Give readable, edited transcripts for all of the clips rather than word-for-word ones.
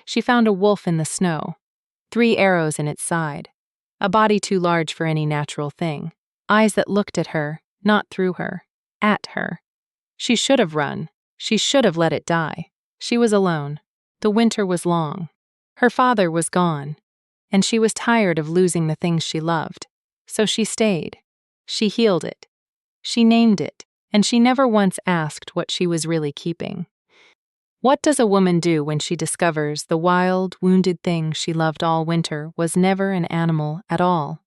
she found a wolf in the snow, 3 arrows in its side, a body too large for any natural thing, eyes that looked at her, not through her, at her. She should have run. She should have let it die. She was alone. The winter was long. Her father was gone, and she was tired of losing the things she loved. So she stayed. She healed it. She named it, and she never once asked what she was really keeping. What does a woman do when she discovers the wild, wounded thing she loved all winter was never an animal at all?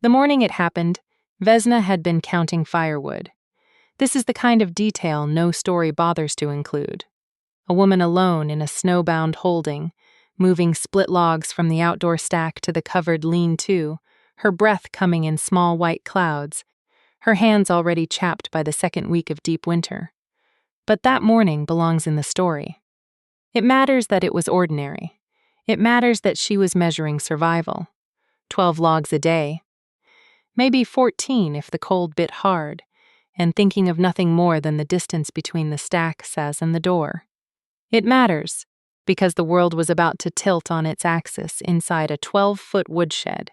The morning it happened, Vesna had been counting firewood. This is the kind of detail no story bothers to include. A woman alone in a snowbound holding, moving split logs from the outdoor stack to the covered lean-to, her breath coming in small white clouds, her hands already chapped by the second week of deep winter. But that morning belongs in the story. It matters that it was ordinary. It matters that she was measuring survival. 12 logs a day. Maybe 14 if the cold bit hard, and thinking of nothing more than the distance between the stack says and the door. It matters because the world was about to tilt on its axis inside a 12-foot woodshed,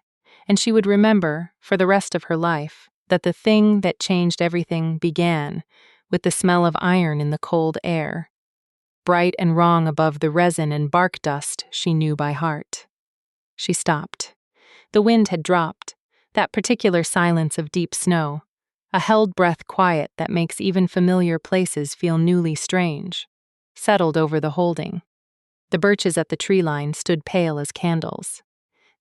and she would remember, for the rest of her life, that the thing that changed everything began with the smell of iron in the cold air, bright and wrong above the resin and bark dust she knew by heart. She stopped. The wind had dropped, that particular silence of deep snow, a held breath quiet that makes even familiar places feel newly strange, settled over the holding. The birches at the tree line stood pale as candles.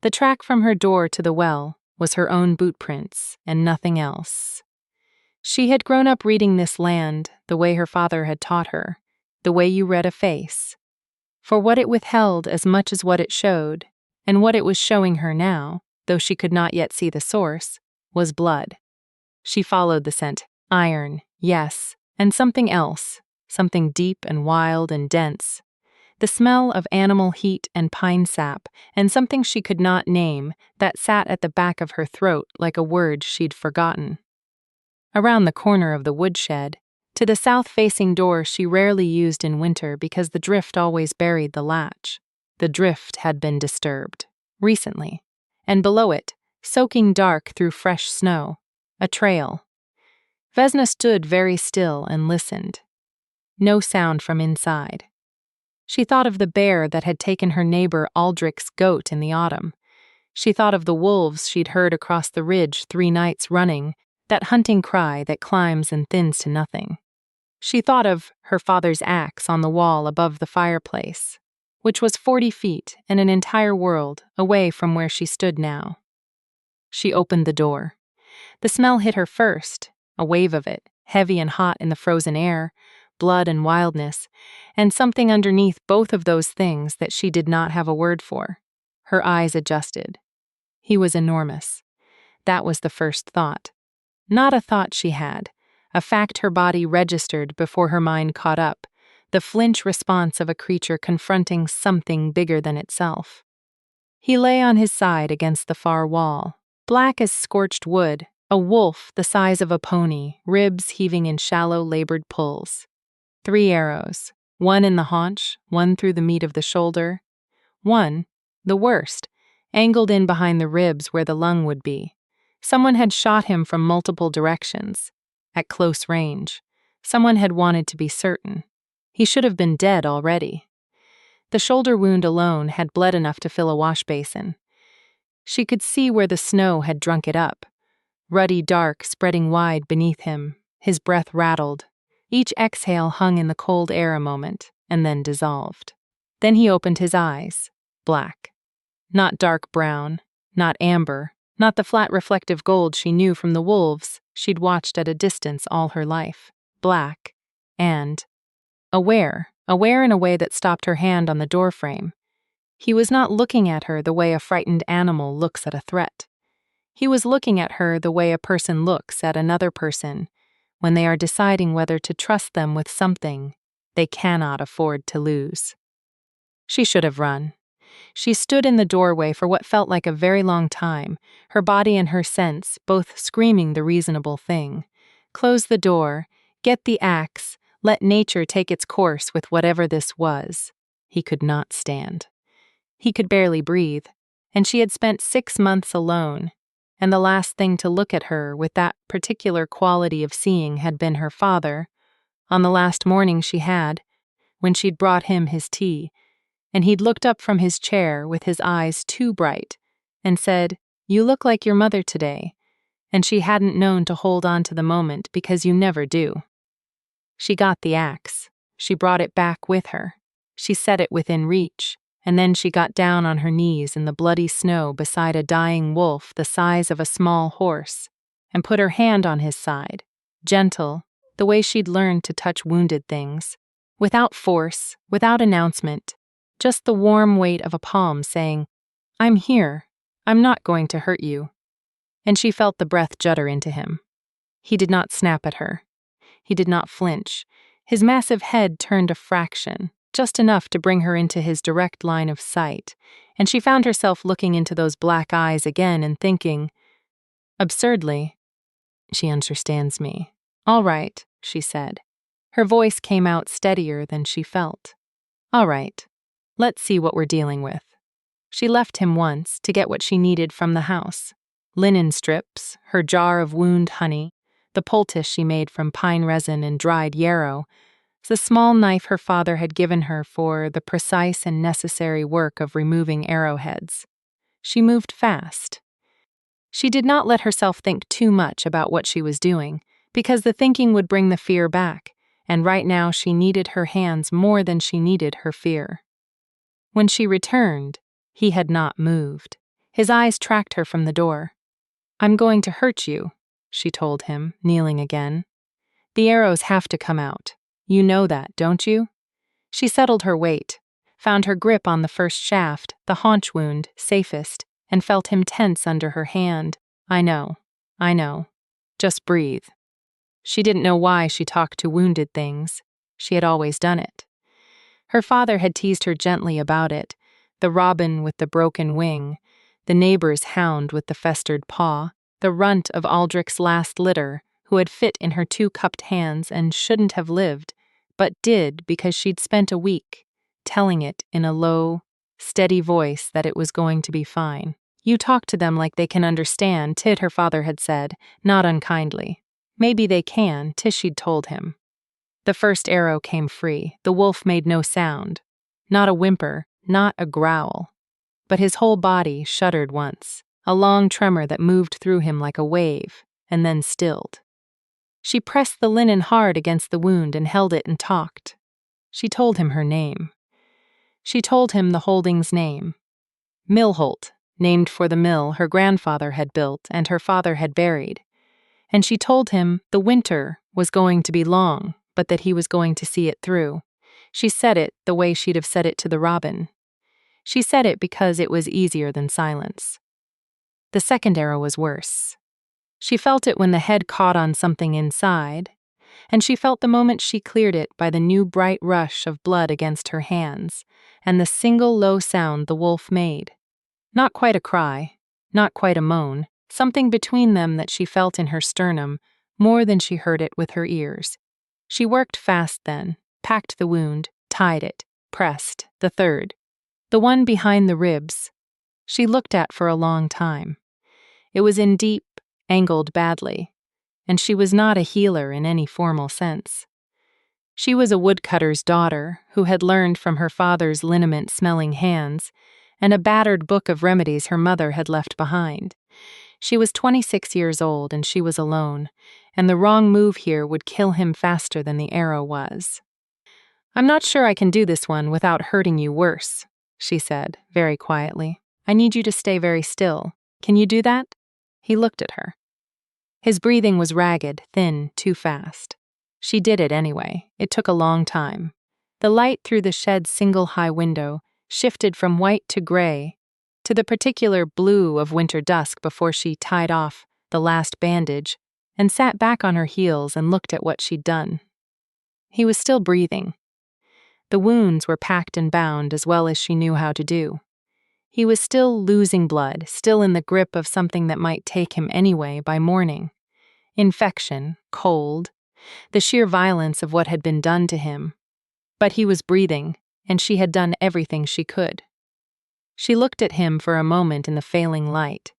The track from her door to the well was her own boot prints and nothing else. She had grown up reading this land the way her father had taught her, the way you read a face. For what it withheld as much as what it showed, and what it was showing her now, though she could not yet see the source, was blood. She followed the scent, iron, yes, and something else, something deep and wild and dense. The smell of animal heat and pine sap, and something she could not name that sat at the back of her throat like a word she'd forgotten. Around the corner of the woodshed, to the south-facing door she rarely used in winter because the drift always buried the latch. The drift had been disturbed, recently, and below it, soaking dark through fresh snow, a trail. Vesna stood very still and listened. No sound from inside. She thought of the bear that had taken her neighbor Aldrich's goat in the autumn. She thought of the wolves she'd heard across the ridge 3 nights running, that hunting cry that climbs and thins to nothing. She thought of her father's axe on the wall above the fireplace, which was 40 feet and an entire world away from where she stood now. She opened the door. The smell hit her first, a wave of it, heavy and hot in the frozen air, blood and wildness, and something underneath both of those things that she did not have a word for. Her eyes adjusted. He was enormous. That was the first thought. Not a thought she had, a fact her body registered before her mind caught up, the flinch response of a creature confronting something bigger than itself. He lay on his side against the far wall, black as scorched wood, a wolf the size of a pony, ribs heaving in shallow, labored pulls. 3 arrows, 1 in the haunch, 1 through the meat of the shoulder. 1, the worst, angled in behind the ribs where the lung would be. Someone had shot him from multiple directions, at close range. Someone had wanted to be certain. He should have been dead already. The shoulder wound alone had bled enough to fill a wash basin. She could see where the snow had drunk it up. Ruddy dark spreading wide beneath him, his breath rattled. Each exhale hung in the cold air a moment, and then dissolved. Then he opened his eyes, black. Not dark brown, not amber, not the flat reflective gold she knew from the wolves she'd watched at a distance all her life. Black, and aware in a way that stopped her hand on the doorframe. He was not looking at her the way a frightened animal looks at a threat. He was looking at her the way a person looks at another person when they are deciding whether to trust them with something they cannot afford to lose. She should have run. She stood in the doorway for what felt like a very long time, her body and her sense both screaming the reasonable thing. Close the door, get the axe, let nature take its course with whatever this was. he could not stand. He could barely breathe, and she had spent 6 months alone, and the last thing to look at her with that particular quality of seeing had been her father, on the last morning she had, when she'd brought him his tea, and he'd looked up from his chair with his eyes too bright, and said, "You look like your mother today," and she hadn't known to hold on to the moment because you never do. She got the axe. She brought it back with her. She set it within reach, and then she got down on her knees in the bloody snow beside a dying wolf the size of a small horse, and put her hand on his side, gentle, the way she'd learned to touch wounded things, without force, without announcement, just the warm weight of a palm saying, "I'm here. I'm not going to hurt you." And she felt the breath judder into him. He did not snap at her. He did not flinch. His massive head turned a fraction, just enough to bring her into his direct line of sight, and she found herself looking into those black eyes again and thinking, absurdly, "She understands me. All right," she said. Her voice came out steadier than she felt. "All right. Let's see what we're dealing with." She left him once to get what she needed from the house. Linen strips, her jar of wound honey, the poultice she made from pine resin and dried yarrow, the small knife her father had given her for the precise and necessary work of removing arrowheads. She moved fast. She did not let herself think too much about what she was doing, because the thinking would bring the fear back, and right now she needed her hands more than she needed her fear. When she returned, he had not moved. His eyes tracked her from the door. "I'm going to hurt you," she told him, kneeling again. "The arrows have to come out. You know that, don't you?" She settled her weight, found her grip on the first shaft, the haunch wound, safest, and felt him tense under her hand. I know. Just breathe." She didn't know why she talked to wounded things. She had always done it. Her father had teased her gently about it, the robin with the broken wing, the neighbor's hound with the festered paw, the runt of Aldrich's last litter, who had fit in her 2-cupped hands and shouldn't have lived, but did because she'd spent a week, telling it in a low, steady voice that it was going to be fine. "You talk to them like they can understand," Tid, her father had said, not unkindly. Maybe they can, Tish'd told him. The first arrow came free. The wolf made no sound. Not a whimper, not a growl. But his whole body shuddered once, a long tremor that moved through him like a wave, and then stilled. She pressed the linen hard against the wound and held it and talked. She told him her name. She told him the holding's name. Millholt, named for the mill her grandfather had built and her father had buried. And she told him the winter was going to be long, but that he was going to see it through. She said it the way she'd have said it to the robin. She said it because it was easier than silence. The second arrow was worse. She felt it when the head caught on something inside, and she felt the moment she cleared it by the new bright rush of blood against her hands, and the single low sound the wolf made. Not quite a cry, not quite a moan, something between them that she felt in her sternum more than she heard it with her ears. She worked fast then, packed the wound, tied it, pressed, the third. The one behind the ribs, she looked at for a long time. It was in deep, angled badly, and she was not a healer in any formal sense. She was a woodcutter's daughter who had learned from her father's liniment-smelling hands and a battered book of remedies her mother had left behind. She was 26 years old and she was alone, and the wrong move here would kill him faster than the arrow was. "I'm not sure I can do this one without hurting you worse," she said, very quietly. "I need you to stay very still. Can you do that?" He looked at her. His breathing was ragged, thin, too fast. She did it anyway. It took a long time. The light through the shed's single high window shifted from white to gray to the particular blue of winter dusk before she tied off the last bandage and sat back on her heels and looked at what she'd done. He was still breathing. The wounds were packed and bound as well as she knew how to do. He was still losing blood, still in the grip of something that might take him anyway by morning. Infection, cold, the sheer violence of what had been done to him. But he was breathing, and she had done everything she could. She looked at him for a moment in the failing light.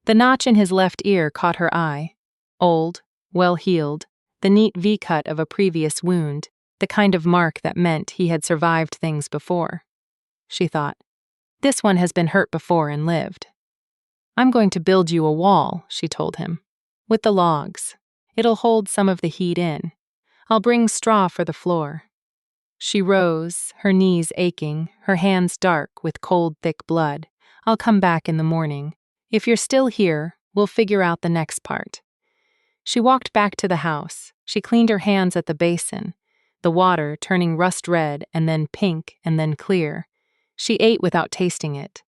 The notch in his left ear caught her eye. Old, well-healed, the neat V-cut of a previous wound, the kind of mark that meant he had survived things before. She thought, "This one has been hurt before and lived." "I'm going to build you a wall," she told him. "With the logs. It'll hold some of the heat in. I'll bring straw for the floor." She rose, her knees aching, her hands dark with cold, thick blood. "I'll come back in the morning. If you're still here, we'll figure out the next part." She walked back to the house. She cleaned her hands at the basin, the water turning rust red and then pink and then clear. She ate without tasting it.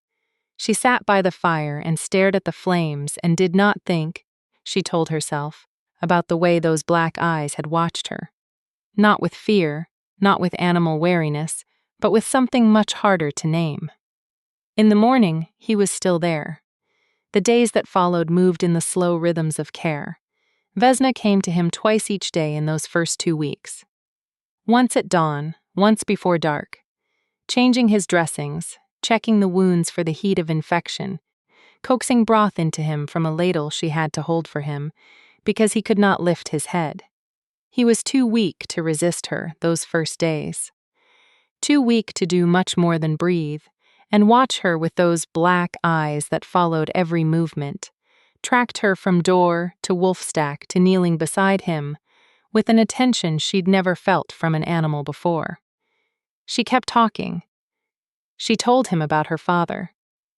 She sat by the fire and stared at the flames and did not think, she told herself, about the way those black eyes had watched her. Not with fear, not with animal wariness, but with something much harder to name. In the morning, he was still there. The days that followed moved in the slow rhythms of care. Vesna came to him twice each day in those first 2 weeks. Once at dawn, once before dark. Changing his dressings, checking the wounds for the heat of infection, coaxing broth into him from a ladle she had to hold for him, because he could not lift his head. He was too weak to resist her those first days. Too weak to do much more than breathe, and watch her with those black eyes that followed every movement, tracked her from door to wolf stack to kneeling beside him, with an attention she'd never felt from an animal before. She kept talking. She told him about her father.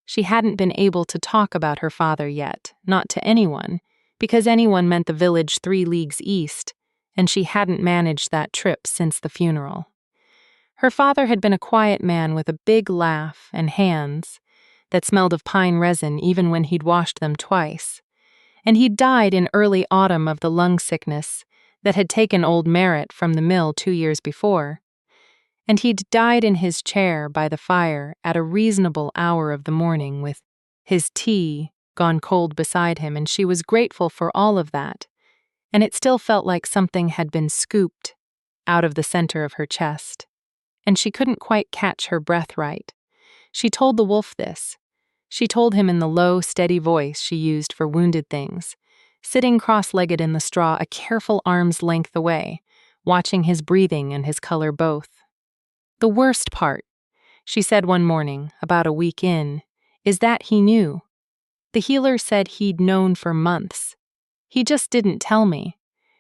She hadn't been able to talk about her father yet, not to anyone, because anyone meant the village 3 leagues east, and she hadn't managed that trip since the funeral. Her father had been a quiet man with a big laugh and hands that smelled of pine resin even when he'd washed them twice, and he'd died in early autumn of the lung sickness that had taken old Merritt from the mill 2 years before. And he'd died in his chair by the fire at a reasonable hour of the morning with his tea gone cold beside him, and she was grateful for all of that, and it still felt like something had been scooped out of the center of her chest, and she couldn't quite catch her breath right. She told the wolf this. She told him in the low, steady voice she used for wounded things, sitting cross-legged in the straw a careful arm's length away, watching his breathing and his color both. "The worst part," she said one morning, about a week in, "is that he knew. The healer said he'd known for months. He just didn't tell me."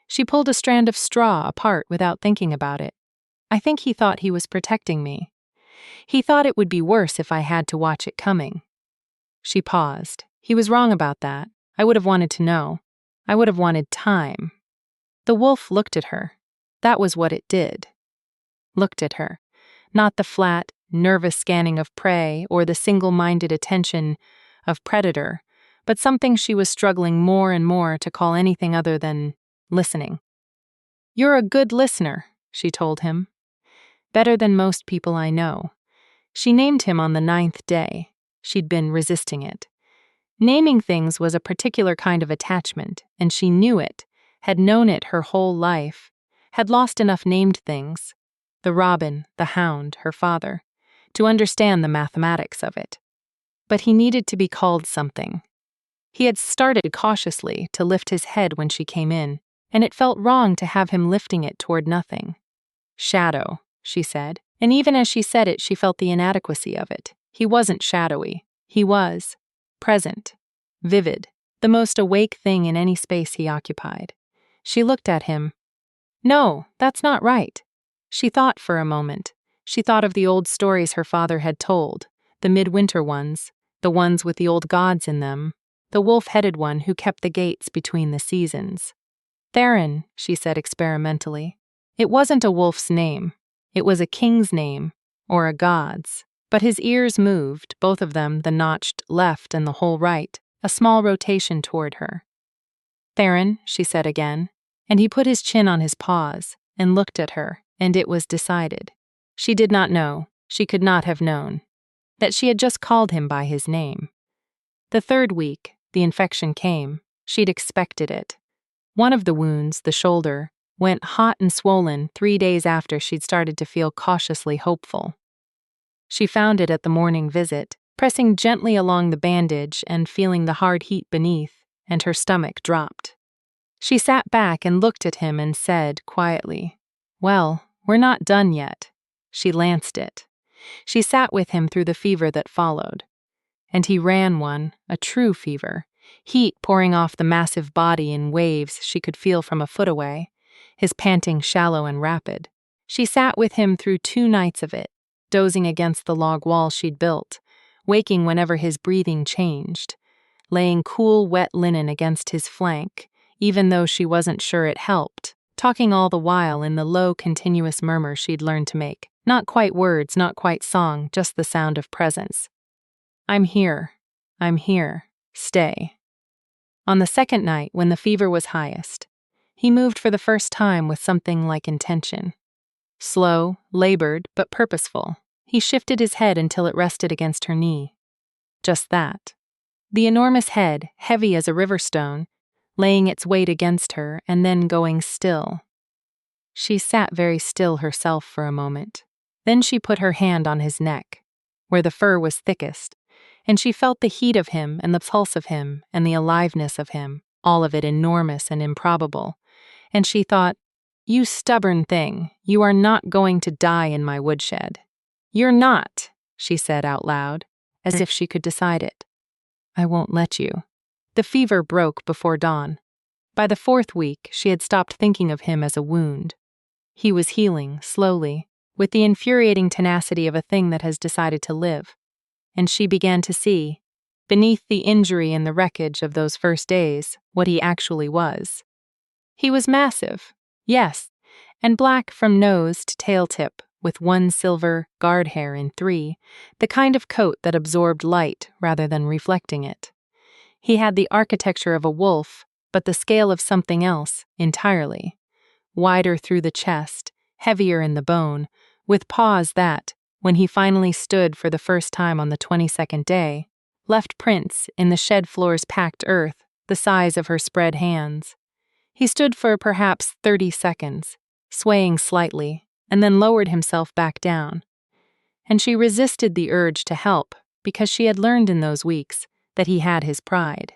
She pulled a strand of straw apart without thinking about it. "I think he thought he was protecting me. He thought it would be worse if I had to watch it coming." She paused. "He was wrong about that. I would have wanted to know. I would have wanted time." The wolf looked at her. That was what it did. Looked at her. Not the flat, nervous scanning of prey or the single-minded attention of predator, but something she was struggling more and more to call anything other than listening. "You're a good listener," she told him. "Better than most people I know." She named him on the 9th day. She'd been resisting it. Naming things was a particular kind of attachment, and she knew it, had known it her whole life, had lost enough named things, the robin, the hound, her father, to understand the mathematics of it. But he needed to be called something. He had started cautiously to lift his head when she came in, and it felt wrong to have him lifting it toward nothing. "Shadow," she said, and even as she said it she felt the inadequacy of it. He wasn't shadowy. He was present, vivid, the most awake thing in any space he occupied. She looked at him. "No, that's not right." She thought for a moment. She thought of the old stories her father had told, the midwinter ones, the ones with the old gods in them, the wolf-headed one who kept the gates between the seasons. "Theron," she said experimentally. It wasn't a wolf's name. It was a king's name, or a god's. But his ears moved, both of them, the notched left and the whole right, a small rotation toward her. "Theron," she said again, and he put his chin on his paws and looked at her, and it was decided. She did not know, she could not have known, that she had just called him by his name. The 3rd week, the infection came. She'd expected it. One of the wounds, the shoulder, went hot and swollen 3 days after she'd started to feel cautiously hopeful. She found it at the morning visit, pressing gently along the bandage and feeling the hard heat beneath, and her stomach dropped. She sat back and looked at him and said quietly, "Well, we're not done yet." She lanced it. She sat with him through the fever that followed. And he ran one, a true fever, heat pouring off the massive body in waves she could feel from a foot away, his panting shallow and rapid. She sat with him through 2 nights of it, dozing against the log wall she'd built, waking whenever his breathing changed, laying cool, wet linen against his flank, even though she wasn't sure it helped, talking all the while in the low, continuous murmur she'd learned to make. Not quite words, not quite song, just the sound of presence. "I'm here. I'm here. Stay." On the second night, when the fever was highest, he moved for the first time with something like intention. Slow, labored, but purposeful, he shifted his head until it rested against her knee. Just that. The enormous head, heavy as a river stone, laying its weight against her and then going still. She sat very still herself for a moment. Then she put her hand on his neck, where the fur was thickest, and she felt the heat of him and the pulse of him and the aliveness of him, all of it enormous and improbable. And she thought, "You stubborn thing, you are not going to die in my woodshed." "You're not," she said out loud, as if she could decide it. "I won't let you." The fever broke before dawn. By the 4th week, she had stopped thinking of him as a wound. He was healing, slowly, with the infuriating tenacity of a thing that has decided to live. And she began to see, beneath the injury and the wreckage of those first days, what he actually was. He was massive, yes, and black from nose to tail tip, with 1 silver guard hair in 3, the kind of coat that absorbed light rather than reflecting it. He had the architecture of a wolf, but the scale of something else, entirely. Wider through the chest, heavier in the bone, with paws that, when he finally stood for the first time on the 22nd day, left prints in the shed floor's packed earth the size of her spread hands. He stood for perhaps 30 seconds, swaying slightly, and then lowered himself back down. And she resisted the urge to help because she had learned in those weeks that he had his pride.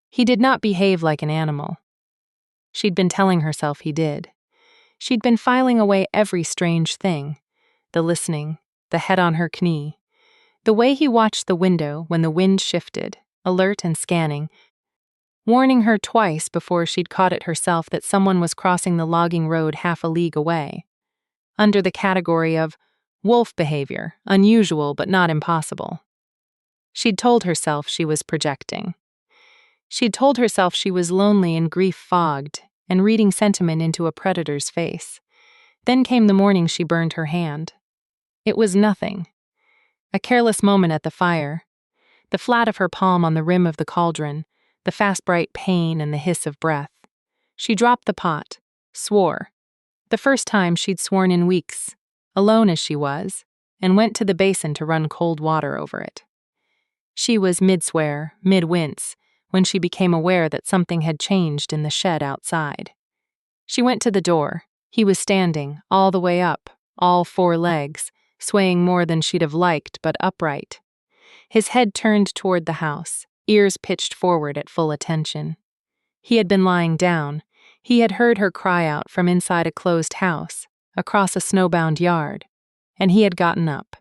He did not behave like an animal. She'd been telling herself he did. She'd been filing away every strange thing, the listening, the head on her knee, the way he watched the window when the wind shifted, alert and scanning, warning her twice before she'd caught it herself that someone was crossing the logging road half a league away, under the category of wolf behavior, unusual but not impossible. She'd told herself she was projecting. She'd told herself she was lonely and grief-fogged and reading sentiment into a predator's face. Then came the morning she burned her hand. It was nothing. A careless moment at the fire, the flat of her palm on the rim of the cauldron, the fast bright pain and the hiss of breath. She dropped the pot, swore. The first time she'd sworn in weeks, alone as she was, and went to the basin to run cold water over it. She was mid-swear, mid-wince, when she became aware that something had changed in the shed outside. She went to the door. He was standing, all the way up, all 4 legs, swaying more than she'd have liked, but upright. His head turned toward the house, ears pitched forward at full attention. He had been lying down. He had heard her cry out from inside a closed house, across a snowbound yard, and he had gotten up.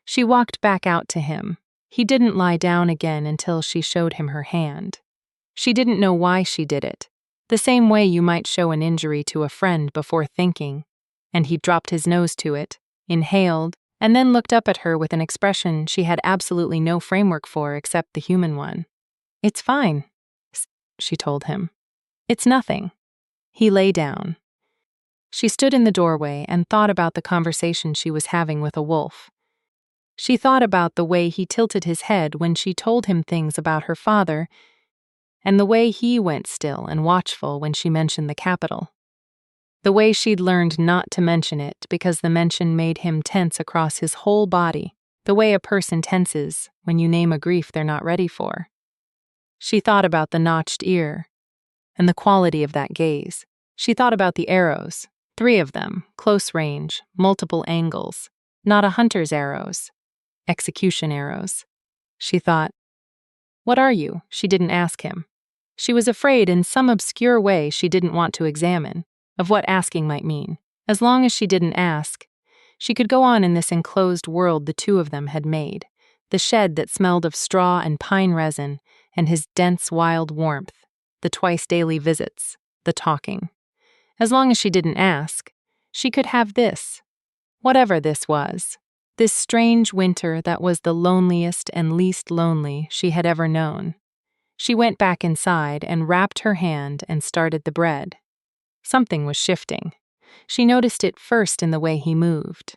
She walked back out to him. He didn't lie down again until she showed him her hand. She didn't know why she did it, the same way you might show an injury to a friend before thinking, and he dropped his nose to it, inhaled, and then looked up at her with an expression she had absolutely no framework for except the human one. "It's fine," she told him. "It's nothing." He lay down. She stood in the doorway and thought about the conversation she was having with a wolf. She thought about the way he tilted his head when she told him things about her father, and the way he went still and watchful when she mentioned the capital. The way she'd learned not to mention it because the mention made him tense across his whole body, the way a person tenses when you name a grief they're not ready for. She thought about the notched ear and the quality of that gaze. She thought about the arrows, 3 of them, close range, multiple angles, Not a hunter's arrows. Execution arrows. She thought. What are you? She didn't ask him. She was afraid in some obscure way she didn't want to examine, of what asking might mean. As long as she didn't ask, she could go on in this enclosed world the two of them had made, the shed that smelled of straw and pine resin, and his dense wild warmth, the twice-daily visits, the talking. As long as she didn't ask, she could have this, whatever this was, this strange winter that was the loneliest and least lonely she had ever known. She went back inside and wrapped her hand and started the bread. Something was shifting. She noticed it first in the way he moved.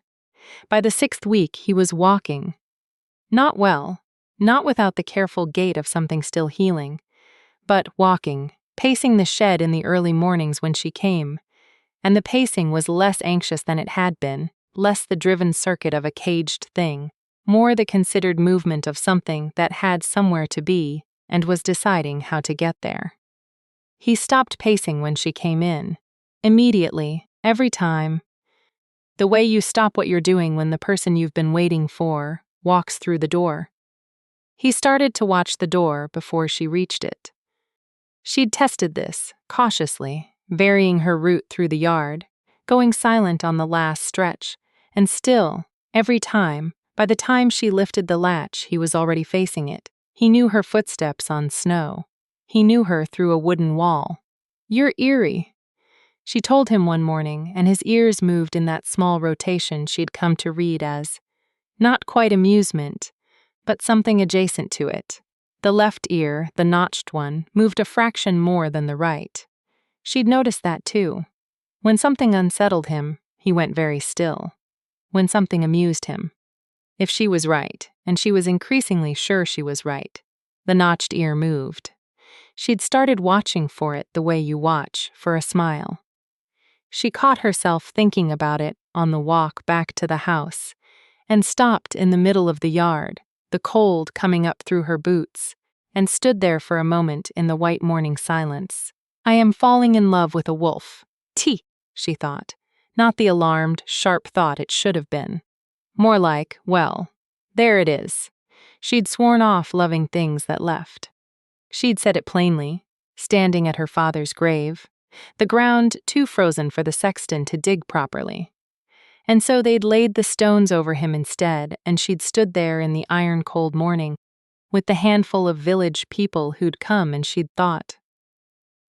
By the 6th week, he was walking. Not well, not without the careful gait of something still healing, but walking, pacing the shed in the early mornings when she came. And the pacing was less anxious than it had been, less the driven circuit of a caged thing, more the considered movement of something that had somewhere to be and was deciding how to get there. He stopped pacing when she came in. Immediately, every time. The way you stop what you're doing when the person you've been waiting for walks through the door. He started to watch the door before she reached it. She'd tested this, cautiously, varying her route through the yard, going silent on the last stretch, and still, every time, by the time she lifted the latch, he was already facing it. He knew her footsteps on snow. He knew her through a wooden wall. You're eerie, she told him one morning, and his ears moved in that small rotation she'd come to read as not quite amusement, but something adjacent to it. The left ear, the notched one, moved a fraction more than the right. She'd noticed that too. When something unsettled him, he went very still. When something amused him. If she was right, and she was increasingly sure she was right, the notched ear moved. She'd started watching for it the way you watch for a smile. She caught herself thinking about it on the walk back to the house, and stopped in the middle of the yard, the cold coming up through her boots, and stood there for a moment in the white morning silence. I am falling in love with a wolf. T, she thought, not the alarmed, sharp thought it should have been. More like, well, there it is. She'd sworn off loving things that left. She'd said it plainly, standing at her father's grave, the ground too frozen for the sexton to dig properly. And so they'd laid the stones over him instead, and she'd stood there in the iron-cold morning, with the handful of village people who'd come, and she'd thought,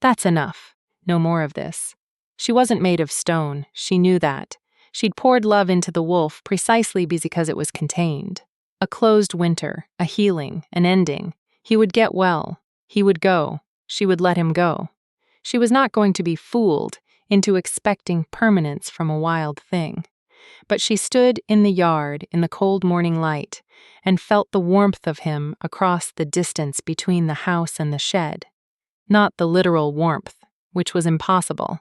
that's enough, no more of this. She wasn't made of stone, she knew that. She'd poured love into the wolf precisely because it was contained. A closed winter, a healing, an ending. He would get well. He would go. She would let him go. She was not going to be fooled into expecting permanence from a wild thing. But she stood in the yard in the cold morning light and felt the warmth of him across the distance between the house and the shed. Not the literal warmth, which was impossible,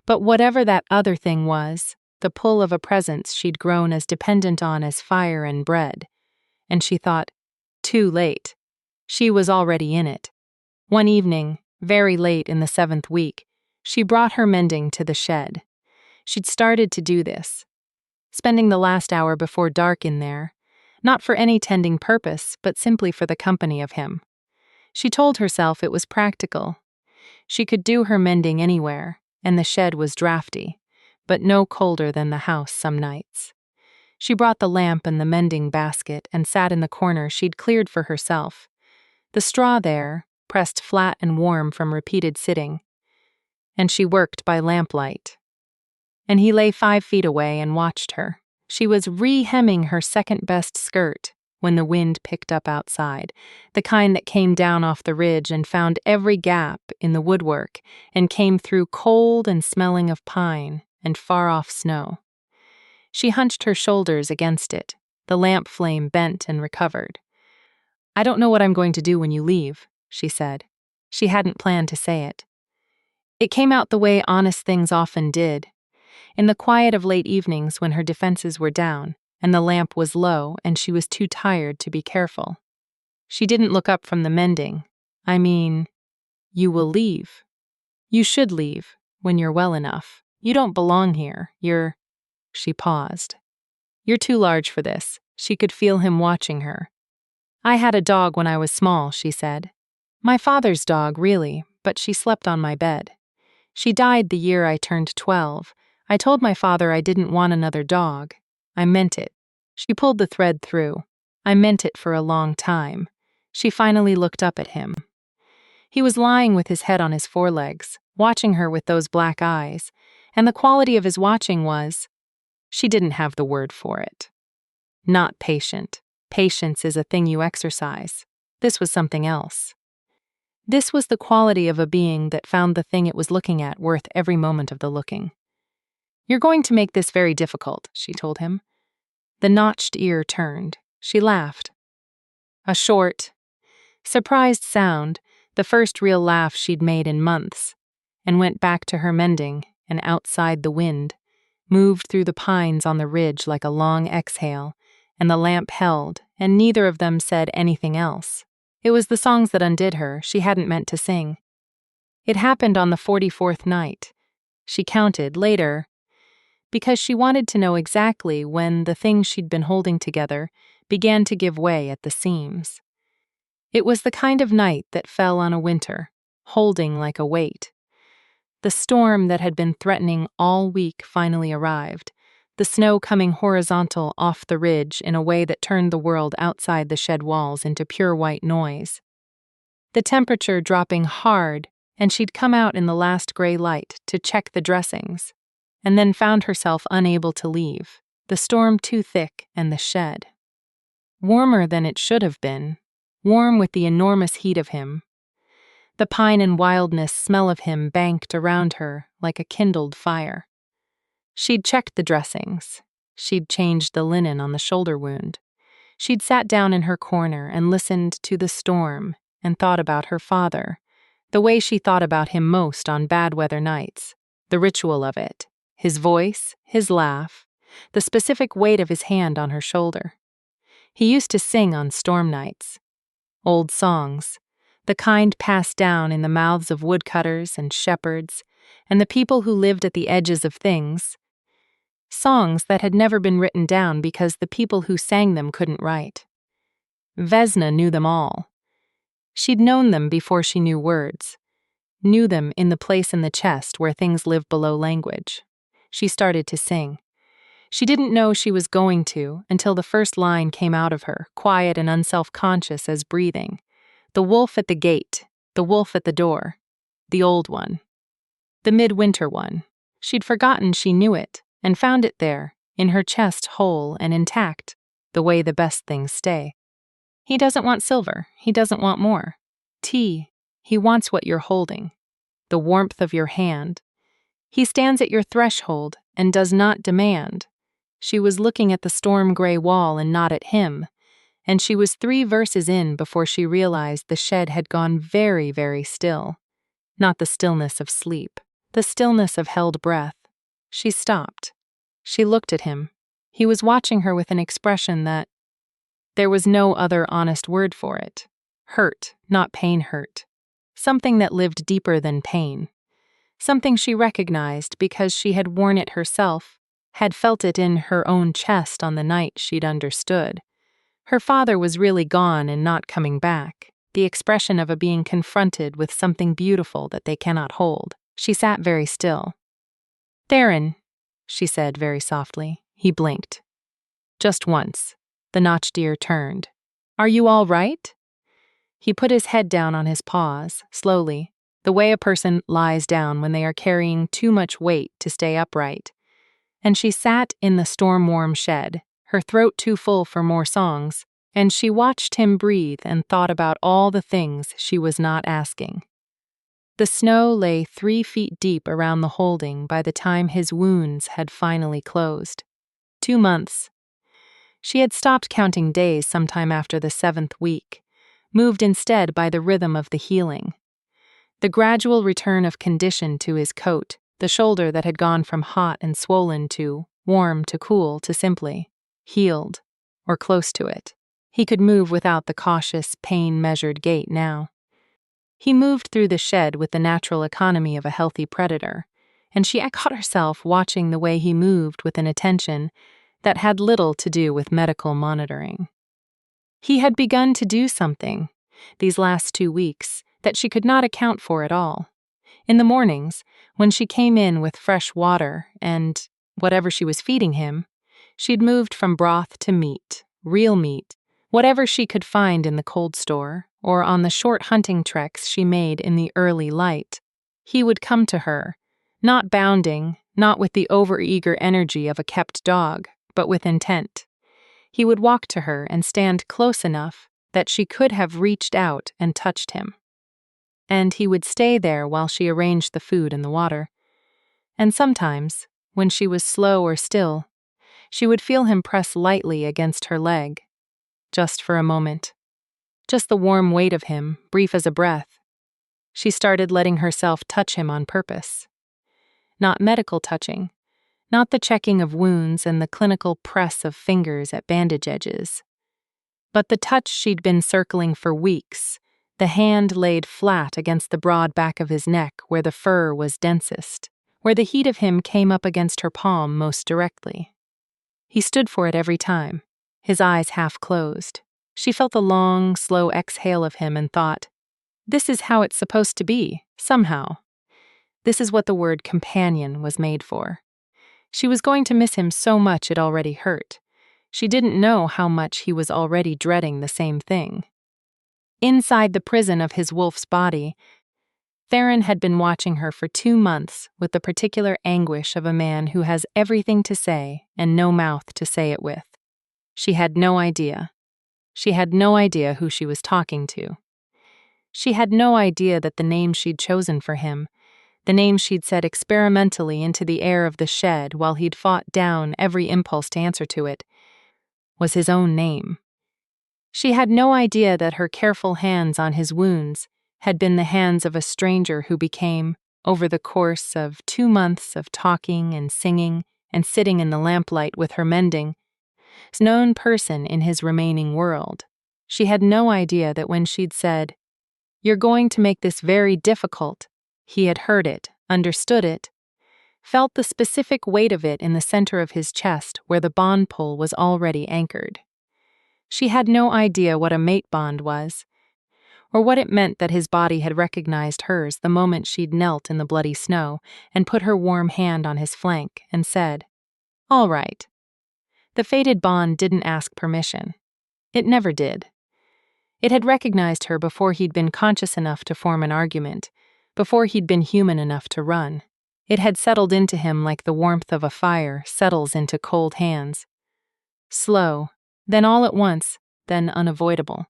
but whatever that other thing was, the pull of a presence she'd grown as dependent on as fire and bread. And she thought, too late. She was already in it. One evening, very late in the 7th week, she brought her mending to the shed. She'd started to do this, spending the last hour before dark in there, not for any tending purpose, but simply for the company of him. She told herself it was practical. She could do her mending anywhere, and the shed was drafty, but no colder than the house some nights. She brought the lamp and the mending basket and sat in the corner she'd cleared for herself. The straw there, pressed flat and warm from repeated sitting, and she worked by lamplight. And he lay 5 feet away and watched her. She was re-hemming her second-best skirt when the wind picked up outside, the kind that came down off the ridge and found every gap in the woodwork and came through cold and smelling of pine and far-off snow. She hunched her shoulders against it, the lamp flame bent and recovered. I don't know what I'm going to do when you leave, she said. She hadn't planned to say it. It came out the way honest things often did, in the quiet of late evenings when her defenses were down and the lamp was low and she was too tired to be careful. She didn't look up from the mending. I mean, you will leave. You should leave, when you're well enough. You don't belong here. She paused. You're too large for this. She could feel him watching her. I had a dog when I was small, she said. My father's dog, really, but she slept on my bed. She died the year I turned 12. I told my father I didn't want another dog. I meant it. She pulled the thread through. I meant it for a long time. She finally looked up at him. He was lying with his head on his forelegs, watching her with those black eyes, and the quality of his watching was, she didn't have the word for it. Not patient. Patience is a thing you exercise. This was something else. This was the quality of a being that found the thing it was looking at worth every moment of the looking. You're going to make this very difficult, she told him. The notched ear turned. She laughed. A short, surprised sound, the first real laugh she'd made in months, and went back to her mending and outside the wind, moved through the pines on the ridge like a long exhale, and the lamp held, and neither of them said anything else. It was the songs that undid her. She hadn't meant to sing. It happened on the 44th night. She counted later, because she wanted to know exactly when the things she'd been holding together began to give way at the seams. It was the kind of night that fell on a winter, holding like a weight. The storm that had been threatening all week finally arrived, the snow coming horizontal off the ridge in a way that turned the world outside the shed walls into pure white noise. The temperature dropping hard, and she'd come out in the last gray light to check the dressings, and then found herself unable to leave, the storm too thick and the shed warmer than it should have been, warm with the enormous heat of him. The pine and wildness smell of him banked around her like a kindled fire. She'd checked the dressings. She'd changed the linen on the shoulder wound. She'd sat down in her corner and listened to the storm and thought about her father, the way she thought about him most on bad weather nights, the ritual of it, his voice, his laugh, the specific weight of his hand on her shoulder. He used to sing on storm nights. Old songs, the kind passed down in the mouths of woodcutters and shepherds and the people who lived at the edges of things. Songs that had never been written down because the people who sang them couldn't write. Vesna knew them all. She'd known them before she knew words, knew them in the place in the chest where things live below language. She started to sing. She didn't know she was going to until the first line came out of her, quiet and unself-conscious as breathing. The wolf at the gate, the wolf at the door, the old one, the midwinter one. She'd forgotten she knew it and found it there, in her chest whole and intact, the way the best things stay. He doesn't want silver, he doesn't want more. Tea, he wants what you're holding, the warmth of your hand. He stands at your threshold and does not demand. She was looking at the storm-gray wall and not at him, and she was 3 verses in before she realized the shed had gone very, very still. Not the stillness of sleep, the stillness of held breath. She stopped. She looked at him. He was watching her with an expression that there was no other honest word for it. Hurt, not pain hurt. Something that lived deeper than pain. Something she recognized because she had worn it herself, had felt it in her own chest on the night she'd understood. Her father was really gone and not coming back, the expression of a being confronted with something beautiful that they cannot hold. She sat very still. "Theron," she said very softly. He blinked. Just once. The notched ear turned. "Are you all right?" He put his head down on his paws, slowly, the way a person lies down when they are carrying too much weight to stay upright. And she sat in the storm-warm shed, her throat too full for more songs, and she watched him breathe and thought about all the things she was not asking. The snow lay 3 feet deep around the holding by the time his wounds had finally closed. 2 months. She had stopped counting days sometime after the 7th week, moved instead by the rhythm of the healing. The gradual return of condition to his coat, the shoulder that had gone from hot and swollen to warm to cool to simply healed, or close to it. He could move without the cautious, pain-measured gait now. He moved through the shed with the natural economy of a healthy predator, and she caught herself watching the way he moved with an attention that had little to do with medical monitoring. He had begun to do something, these last 2 weeks, that she could not account for at all. In the mornings, when she came in with fresh water and whatever she was feeding him, she'd moved from broth to meat, real meat, whatever she could find in the cold store or on the short hunting treks she made in the early light. He would come to her, not bounding, not with the overeager energy of a kept dog, but with intent. He would walk to her and stand close enough that she could have reached out and touched him. And he would stay there while she arranged the food and the water. And sometimes, when she was slow or still, she would feel him press lightly against her leg, just for a moment. Just the warm weight of him, brief as a breath. She started letting herself touch him on purpose. Not medical touching, not the checking of wounds and the clinical press of fingers at bandage edges, but the touch she'd been circling for weeks, the hand laid flat against the broad back of his neck where the fur was densest, where the heat of him came up against her palm most directly. He stood for it every time, his eyes half closed. She felt the long, slow exhale of him and thought, this is how it's supposed to be, somehow. This is what the word companion was made for. She was going to miss him so much it already hurt. She didn't know how much he was already dreading the same thing. Inside the prison of his wolf's body, Theron had been watching her for 2 months with the particular anguish of a man who has everything to say and no mouth to say it with. She had no idea. She had no idea who she was talking to. She had no idea that the name she'd chosen for him, the name she'd said experimentally into the air of the shed while he'd fought down every impulse to answer to it, was his own name. She had no idea that her careful hands on his wounds had been the hands of a stranger who became, over the course of 2 months of talking and singing and sitting in the lamplight with her mending, a known person in his remaining world. She had no idea that when she'd said, "You're going to make this very difficult," he had heard it, understood it, felt the specific weight of it in the center of his chest where the bond pull was already anchored. She had no idea what a mate bond was, or what it meant that his body had recognized hers the moment she'd knelt in the bloody snow and put her warm hand on his flank and said, "All right." The fated bond didn't ask permission. It never did. It had recognized her before he'd been conscious enough to form an argument, before he'd been human enough to run. It had settled into him like the warmth of a fire settles into cold hands. Slow, then all at once, then unavoidable.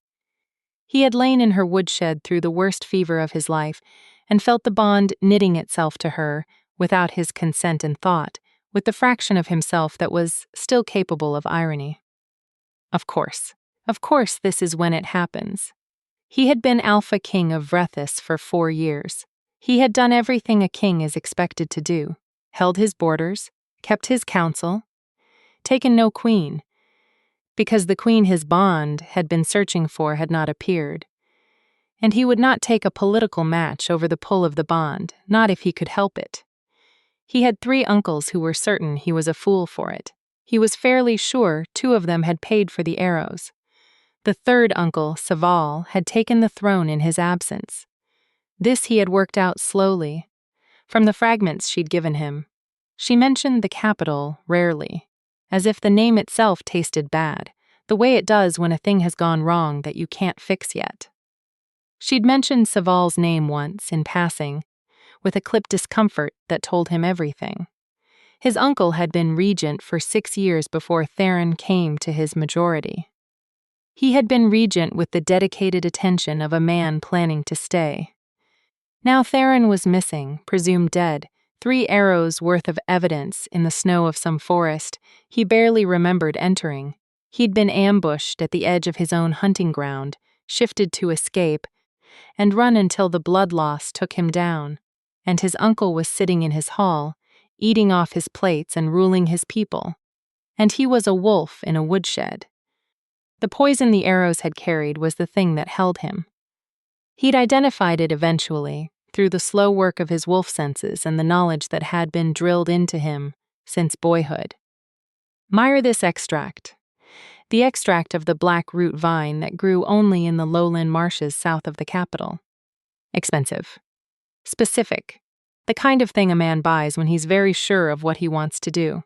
He had lain in her woodshed through the worst fever of his life and felt the bond knitting itself to her, without his consent and thought, with the fraction of himself that was still capable of irony. Of course this is when it happens. He had been Alpha King of Vrethis for 4 years. He had done everything a king is expected to do, held his borders, kept his counsel, taken no queen, because the queen his bond had been searching for had not appeared. And he would not take a political match over the pull of the bond, not if he could help it. He had 3 uncles who were certain he was a fool for it. He was fairly sure 2 of them had paid for the arrows. The 3rd uncle, Saval, had taken the throne in his absence. This he had worked out slowly, from the fragments she'd given him. She mentioned the capital rarely, as if the name itself tasted bad, the way it does when a thing has gone wrong that you can't fix yet. She'd mentioned Saval's name once, in passing, with a clipped discomfort that told him everything. His uncle had been regent for 6 years before Theron came to his majority. He had been regent with the dedicated attention of a man planning to stay. Now Theron was missing, presumed dead, 3 arrows worth of evidence in the snow of some forest he barely remembered entering. He'd been ambushed at the edge of his own hunting ground, shifted to escape, and run until the blood loss took him down, and his uncle was sitting in his hall, eating off his plates and ruling his people. And he was a wolf in a woodshed. The poison the arrows had carried was the thing that held him. He'd identified it eventually, through the slow work of his wolf senses and the knowledge that had been drilled into him since boyhood. Mire this extract. The extract of the black root vine that grew only in the lowland marshes south of the capital. Expensive. Specific. The kind of thing a man buys when he's very sure of what he wants to do.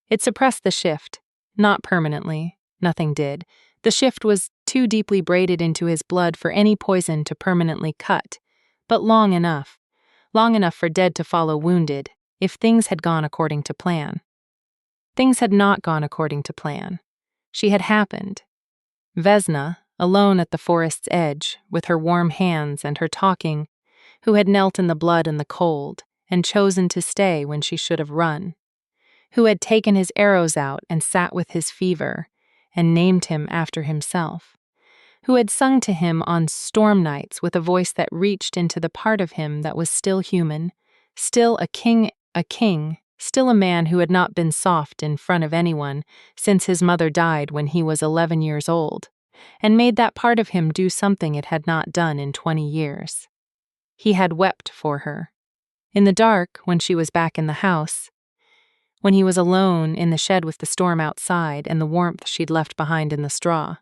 It suppressed the shift. Not permanently. Nothing did. The shift was too deeply braided into his blood for any poison to permanently cut, but long enough for dead to follow wounded, if things had gone according to plan. Things had not gone according to plan. She had happened. Vesna, alone at the forest's edge, with her warm hands and her talking, who had knelt in the blood and the cold, and chosen to stay when she should have run, who had taken his arrows out and sat with his fever, and named him after himself, who had sung to him on storm nights with a voice that reached into the part of him that was still human, still a king, still a man who had not been soft in front of anyone since his mother died when he was 11 years old, and made that part of him do something it had not done in 20 years. He had wept for her. In the dark, when she was back in the house, when he was alone in the shed with the storm outside and the warmth she'd left behind in the straw.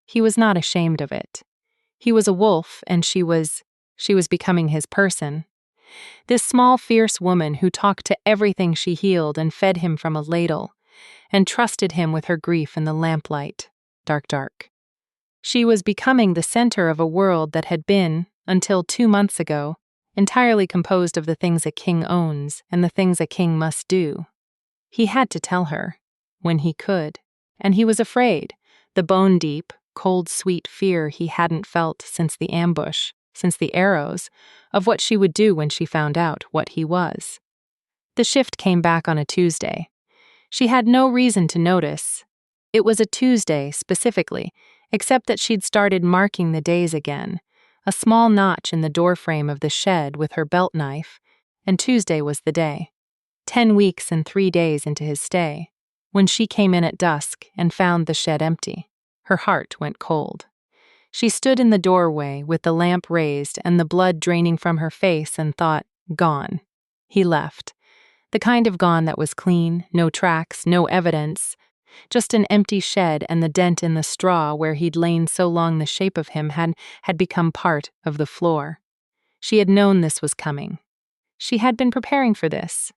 He was not ashamed of it. He was a wolf, and she was becoming his person. This small, fierce woman who talked to everything she healed and fed him from a ladle, and trusted him with her grief in the lamplight, dark. She was becoming the center of a world that had been, until 2 months ago, entirely composed of the things a king owns and the things a king must do. He had to tell her, when he could, and he was afraid, the bone-deep, cold, sweet fear he hadn't felt since the ambush, since the arrows, of what she would do when she found out what he was. The shift came back on a Tuesday. She had no reason to notice. It was a Tuesday, specifically, except that she'd started marking the days again, a small notch in the doorframe of the shed with her belt knife, and Tuesday was the day. 10 weeks and 3 days into his stay, when she came in at dusk and found the shed empty. Her heart went cold. She stood in the doorway with the lamp raised and the blood draining from her face and thought, gone. He left. The kind of gone that was clean, no tracks, no evidence, just an empty shed, and the dent in the straw where he'd lain so long the shape of him had become part of the floor. She had known this was coming. She had been preparing for this.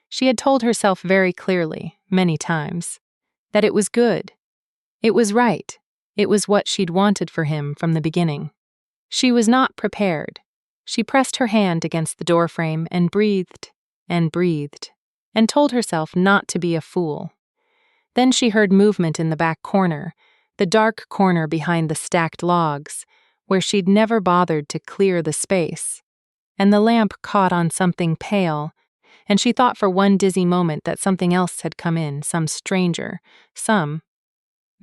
She had told herself very clearly, many times, that it was good. It was right. It was what she'd wanted for him from the beginning. She was not prepared. She pressed her hand against the doorframe and breathed, and told herself not to be a fool. Then she heard movement in the back corner, the dark corner behind the stacked logs, where she'd never bothered to clear the space, and the lamp caught on something pale, and she thought for one dizzy moment that something else had come in, some stranger,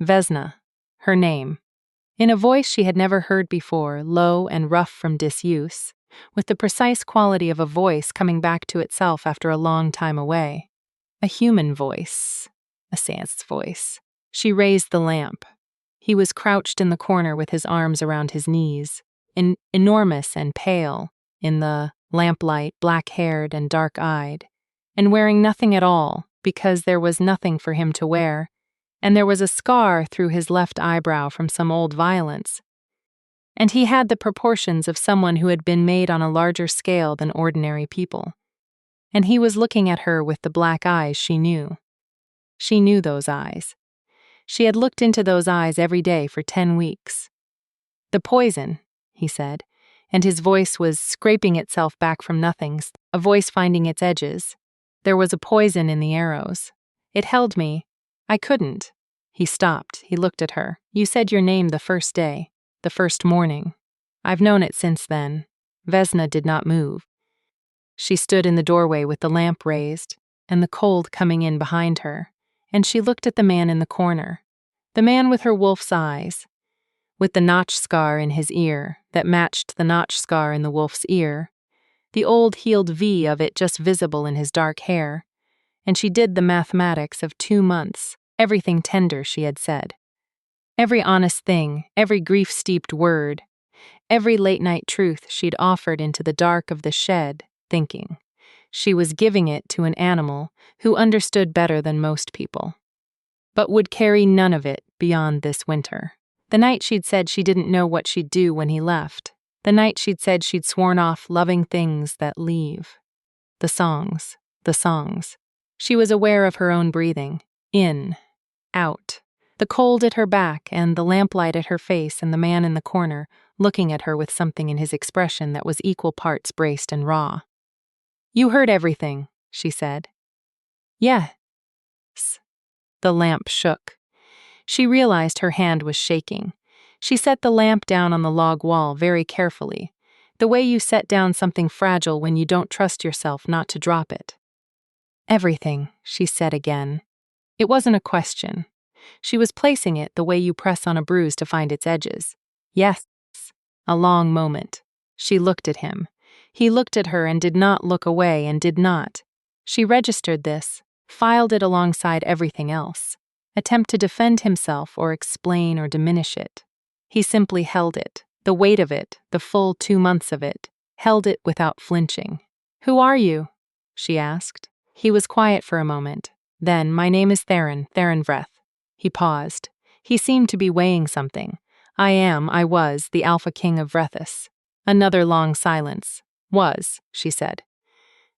Vesna, her name, in a voice she had never heard before, low and rough from disuse, with the precise quality of a voice coming back to itself after a long time away. A human voice, a Sans voice. She raised the lamp. He was crouched in the corner with his arms around his knees, enormous and pale, in the lamplight, black-haired and dark-eyed, and wearing nothing at all, because there was nothing for him to wear, and there was a scar through his left eyebrow from some old violence. And he had the proportions of someone who had been made on a larger scale than ordinary people. And he was looking at her with the black eyes she knew. She knew those eyes. She had looked into those eyes every day for 10 weeks. "The poison," he said, and his voice was scraping itself back from nothings, a voice finding its edges. "There was a poison in the arrows. It held me. I couldn't." He stopped. He looked at her. "You said your name the first day, the first morning. I've known it since then." Vesna did not move. She stood in the doorway with the lamp raised, and the cold coming in behind her, and she looked at the man in the corner, the man with her wolf's eyes, with the notch scar in his ear that matched the notch scar in the wolf's ear, the old healed V of it just visible in his dark hair, and she did the mathematics of 2 months, everything tender she had said. Every honest thing, every grief-steeped word, every late-night truth she'd offered into the dark of the shed, thinking. She was giving it to an animal who understood better than most people, but would carry none of it beyond this winter. The night she'd said she didn't know what she'd do when he left. The night she'd said she'd sworn off loving things that leave. The songs, the songs. She was aware of her own breathing. In, out. The cold at her back and the lamplight at her face and the man in the corner looking at her with something in his expression that was equal parts braced and raw. "You heard everything," she said. "Yes." The lamp shook. She realized her hand was shaking. She set the lamp down on the log wall very carefully, the way you set down something fragile when you don't trust yourself not to drop it. "Everything," she said again. It wasn't a question. She was placing it the way you press on a bruise to find its edges. Yes. A long moment. She looked at him. He looked at her and did not look away and did not. She registered this, filed it alongside everything else. Attempt to defend himself or explain or diminish it. He simply held it, the weight of it, the full 2 months of it, held it without flinching. "Who are you?" she asked. He was quiet for a moment. Then, "My name is Theron Vreth." He paused. He seemed to be weighing something. I was, the Alpha King of Vrethus." Another long silence. "Was," she said.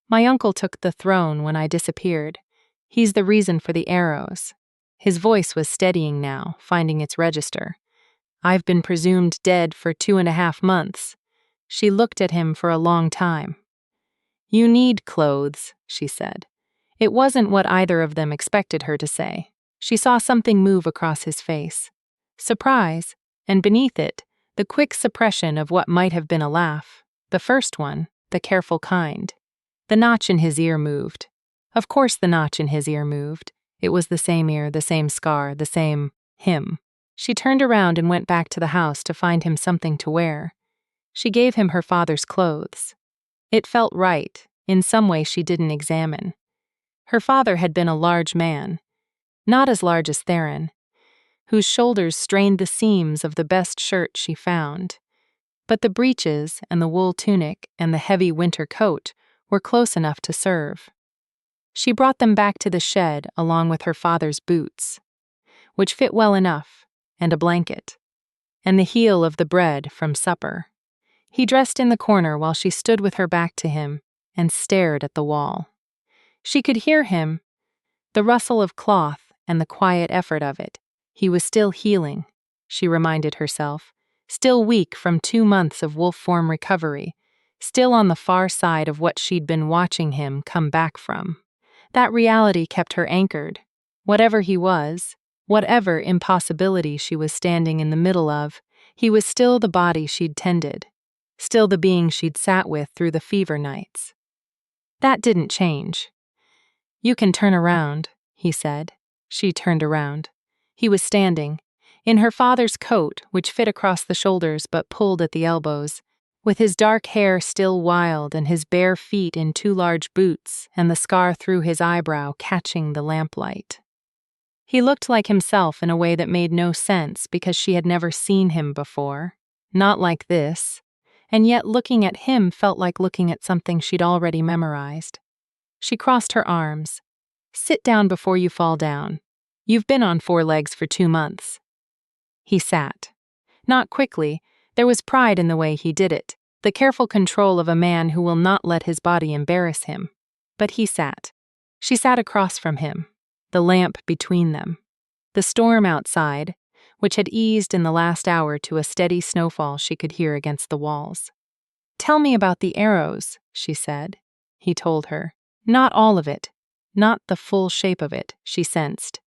"My uncle took the throne when I disappeared. He's the reason for the arrows." His voice was steadying now, finding its register. "I've been presumed dead for 2.5 months. She looked at him for a long time. "You need clothes," she said. It wasn't what either of them expected her to say. She saw something move across his face. Surprise, and beneath it, the quick suppression of what might have been a laugh. The first one, the careful kind. The notch in his ear moved. Of course the notch in his ear moved. It was the same ear, the same scar, the same him. She turned around and went back to the house to find him something to wear. She gave him her father's clothes. It felt right, in some way she didn't examine. Her father had been a large man, not as large as Theron, whose shoulders strained the seams of the best shirt she found. But the breeches and the wool tunic and the heavy winter coat were close enough to serve. She brought them back to the shed along with her father's boots, which fit well enough, and a blanket, and the heel of the bread from supper. He dressed in the corner while she stood with her back to him and stared at the wall. She could hear him, the rustle of cloth and the quiet effort of it. He was still healing, she reminded herself, still weak from 2 months of wolf form recovery, still on the far side of what she'd been watching him come back from. That reality kept her anchored. Whatever he was, whatever impossibility she was standing in the middle of, he was still the body she'd tended, still the being she'd sat with through the fever nights. That didn't change. "You can turn around," he said. She turned around. He was standing, in her father's coat, which fit across the shoulders but pulled at the elbows, with his dark hair still wild and his bare feet in 2 large boots and the scar through his eyebrow catching the lamplight. He looked like himself in a way that made no sense because she had never seen him before, not like this, and yet looking at him felt like looking at something she'd already memorized. She crossed her arms. "Sit down before you fall down. You've been on 4 legs for 2 months." He sat. Not quickly. There was pride in the way he did it, the careful control of a man who will not let his body embarrass him. But he sat. She sat across from him, the lamp between them. The storm outside, which had eased in the last hour to a steady snowfall she could hear against the walls. "Tell me about the arrows," she said. He told her. Not all of it. Not the full shape of it, she sensed.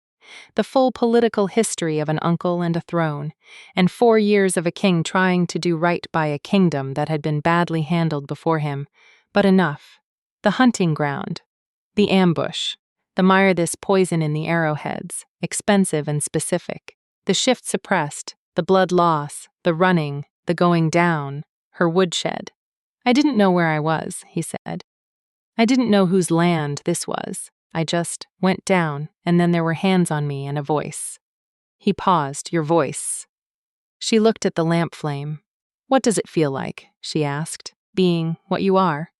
The full political history of an uncle and a throne, and 4 years of a king trying to do right by a kingdom that had been badly handled before him. But enough. The hunting ground. The ambush. The Myrdis poison in the arrowheads, expensive and specific. The shift suppressed, the blood loss, the running, the going down, her woodshed. "I didn't know where I was," he said. "I didn't know whose land this was. I just went down, and then there were hands on me and a voice." He paused. "Your voice." She looked at the lamp flame. "What does it feel like?" she asked. "Being what you are?"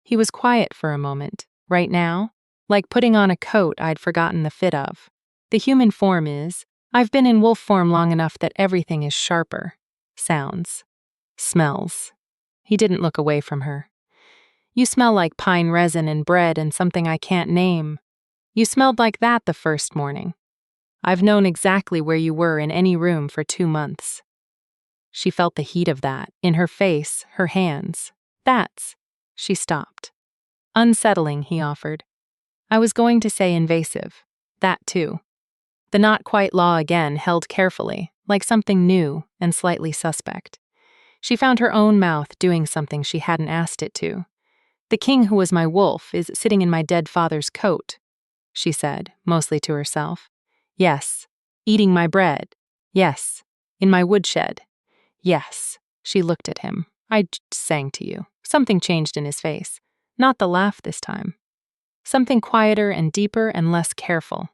He was quiet for a moment. Right now? Like putting on a coat I'd forgotten the fit of. The human form is, I've been in wolf form long enough that everything is sharper. Sounds. Smells. He didn't look away from her. You smell like pine resin and bread and something I can't name. You smelled like that the first morning. I've known exactly where you were in any room for 2 months. She felt the heat of that, in her face, her hands. That's. She stopped. Unsettling, he offered. I was going to say invasive. That too. The not quite law again held carefully, like something new and slightly suspect. She found her own mouth doing something she hadn't asked it to. The king who was my wolf is sitting in my dead father's coat, she said, mostly to herself. Yes. Eating my bread. Yes. In my woodshed. Yes. She looked at him. I sang to you. Something changed in his face. Not the laugh this time. Something quieter and deeper and less careful.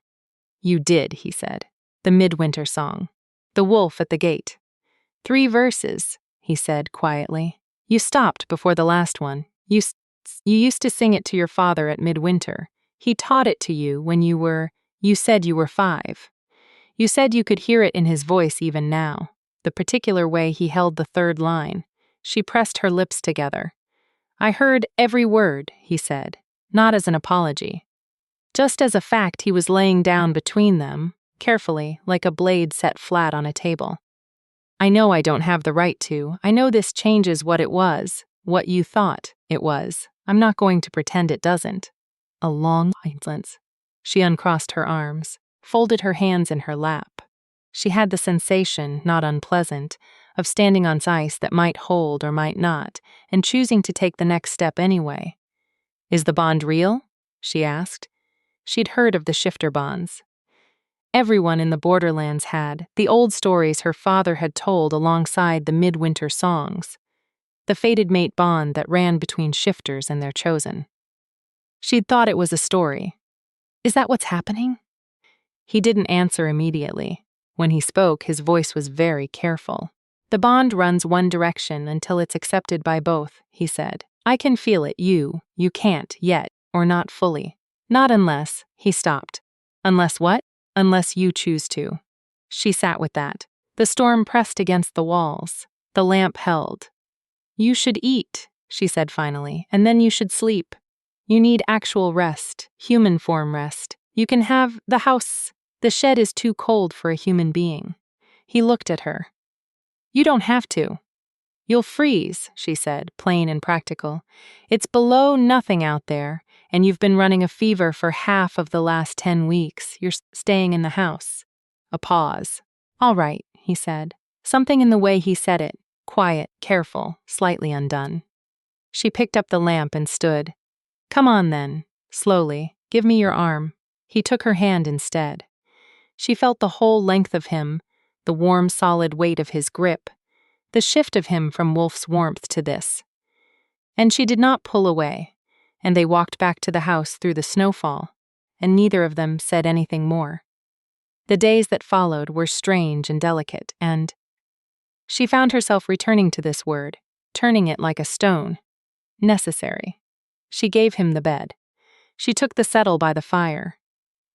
You did, he said. The midwinter song. The wolf at the gate. 3 verses, he said quietly. You stopped before the last one. You used to sing it to your father at midwinter. He taught it to you when you said you were 5. You said you could hear it in his voice even now. The particular way he held the 3rd line. She pressed her lips together. I heard every word, he said, not as an apology. Just as a fact he was laying down between them, carefully, like a blade set flat on a table. I know I don't have the right to. I know this changes what it was, what you thought it was. I'm not going to pretend it doesn't. A long silence. She uncrossed her arms, folded her hands in her lap. She had the sensation, not unpleasant, of standing on ice that might hold or might not, and choosing to take the next step anyway. Is the bond real? She asked. She'd heard of the shifter bonds. Everyone in the borderlands had, the old stories her father had told alongside the midwinter songs. The fated mate bond that ran between shifters and their chosen. She'd thought it was a story. Is that what's happening? He didn't answer immediately. When he spoke, his voice was very careful. The bond runs one direction until it's accepted by both, he said. I can feel it, you can't yet, or not fully. Not unless, he stopped. Unless what? Unless you choose to. She sat with that. The storm pressed against the walls. The lamp held. You should eat, she said finally, and then you should sleep. You need actual rest, human form rest. You can have the house. The shed is too cold for a human being. He looked at her. You don't have to. You'll freeze, she said, plain and practical. It's below nothing out there, and you've been running a fever for half of the last 10 weeks. You're staying in the house. A pause. All right, he said. Something in the way he said it. Quiet, careful, slightly undone. She picked up the lamp and stood. Come on then. Slowly. Give me your arm. He took her hand instead. She felt the whole length of him, the warm, solid weight of his grip, the shift of him from Wolf's warmth to this. And she did not pull away, and they walked back to the house through the snowfall, and neither of them said anything more. The days that followed were strange and delicate, and she found herself returning to this word, turning it like a stone. Necessary. She gave him the bed. She took the settle by the fire.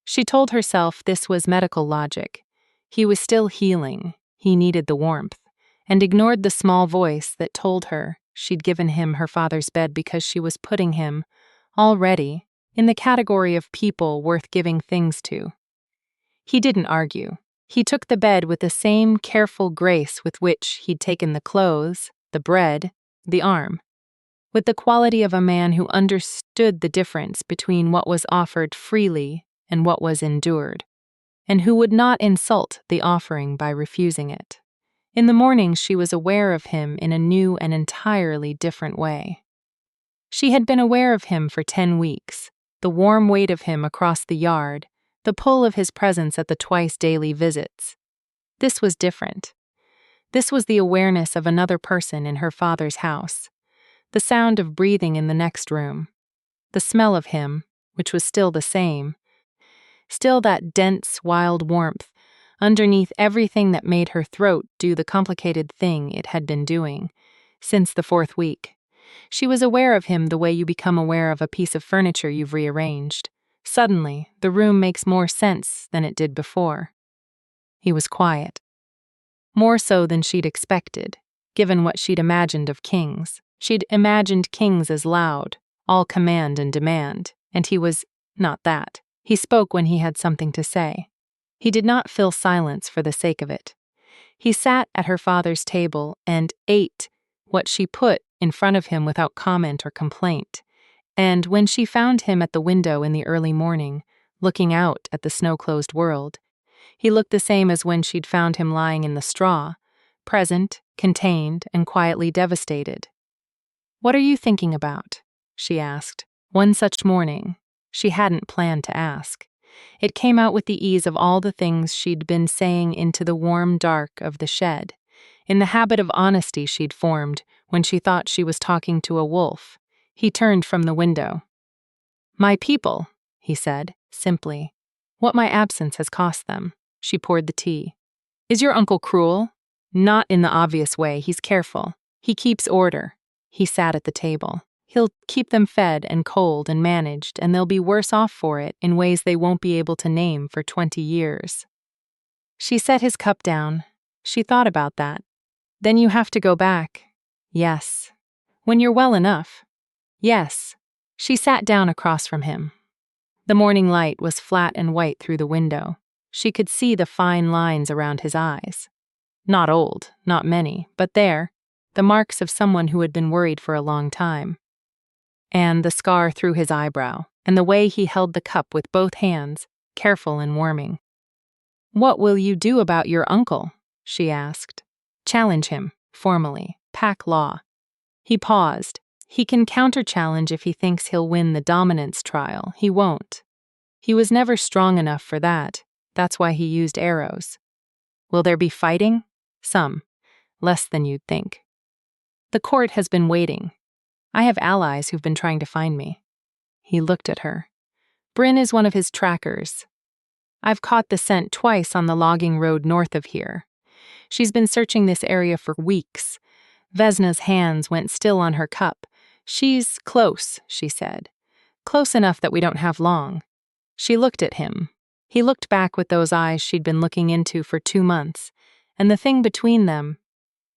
She told herself this was medical logic. He was still healing. He needed the warmth. And ignored the small voice that told her she'd given him her father's bed because she was putting him, already, in the category of people worth giving things to. He didn't argue. He took the bed with the same careful grace with which he'd taken the clothes, the bread, the arm. With the quality of a man who understood the difference between what was offered freely and what was endured, and who would not insult the offering by refusing it. In the mornings she was aware of him in a new and entirely different way. She had been aware of him for 10 weeks, the warm weight of him across the yard, the pull of his presence at the twice-daily visits. This was different. This was the awareness of another person in her father's house, the sound of breathing in the next room, the smell of him, which was still the same, still that dense, wild warmth, underneath everything that made her throat do the complicated thing it had been doing since the 4th week. She was aware of him the way you become aware of a piece of furniture you've rearranged. Suddenly, the room makes more sense than it did before. He was quiet. More so than she'd expected, given what she'd imagined of kings. She'd imagined kings as loud, all command and demand, and he was not that. He spoke when he had something to say. He did not fill silence for the sake of it. He sat at her father's table and ate what she put in front of him without comment or complaint. And when she found him at the window in the early morning, looking out at the snow-closed world, he looked the same as when she'd found him lying in the straw, present, contained, and quietly devastated. "What are you thinking about?" she asked. One such morning, she hadn't planned to ask. It came out with the ease of all the things she'd been saying into the warm dark of the shed, in the habit of honesty she'd formed when she thought she was talking to a wolf. He turned from the window. "My people," he said, simply. "What my absence has cost them." She poured the tea. "Is your uncle cruel?" "Not in the obvious way. He's careful. He keeps order." He sat at the table. "He'll keep them fed and cold and managed, and they'll be worse off for it in ways they won't be able to name for 20 years. She set his cup down. She thought about that. "Then you have to go back." "Yes." "When you're well enough." "Yes." She sat down across from him. The morning light was flat and white through the window. She could see the fine lines around his eyes. Not old, not many, but there, the marks of someone who had been worried for a long time. And the scar through his eyebrow, and the way he held the cup with both hands, careful and warming. "What will you do about your uncle?" she asked. "Challenge him, formally, pack law." He paused. "He can counter-challenge if he thinks he'll win the dominance trial. He won't. He was never strong enough for that. That's why he used arrows." "Will there be fighting?" "Some. Less than you'd think. The court has been waiting. I have allies who've been trying to find me." He looked at her. "Bryn is one of his trackers. I've caught the scent twice on the logging road north of here. She's been searching this area for weeks." Vesna's hands went still on her cup. "She's close," she said. "Close enough that we don't have long." She looked at him. He looked back with those eyes she'd been looking into for 2 months, and the thing between them,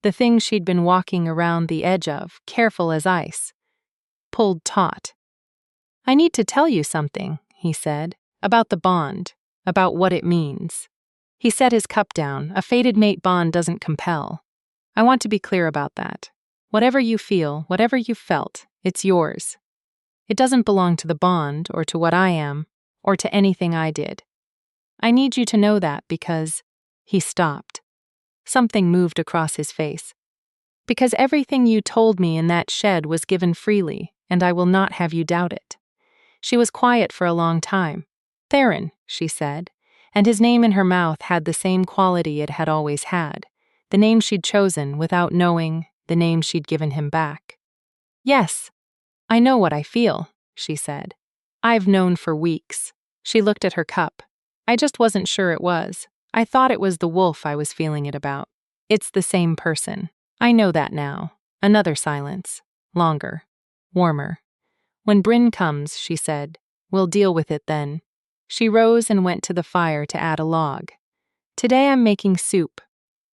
the thing she'd been walking around the edge of, careful as ice, pulled taut. "I need to tell you something," he said, "about the bond, about what it means." He set his cup down. "A fated mate bond doesn't compel. I want to be clear about that. Whatever you feel, whatever you felt, it's yours. It doesn't belong to the bond, or to what I am, or to anything I did. I need you to know that because—" He stopped. Something moved across his face. "Because everything you told me in that shed was given freely, and I will not have you doubt it." She was quiet for a long time. "Theron," she said, and his name in her mouth had the same quality it had always had, the name she'd chosen without knowing, the name she'd given him back. "Yes, I know what I feel," she said. "I've known for weeks." She looked at her cup. "I just wasn't sure it was. I thought it was the wolf I was feeling it about. It's the same person. I know that now." Another silence. Longer. Warmer. "When Bryn comes," she said, "we'll deal with it then." She rose and went to the fire to add a log. "Today I'm making soup.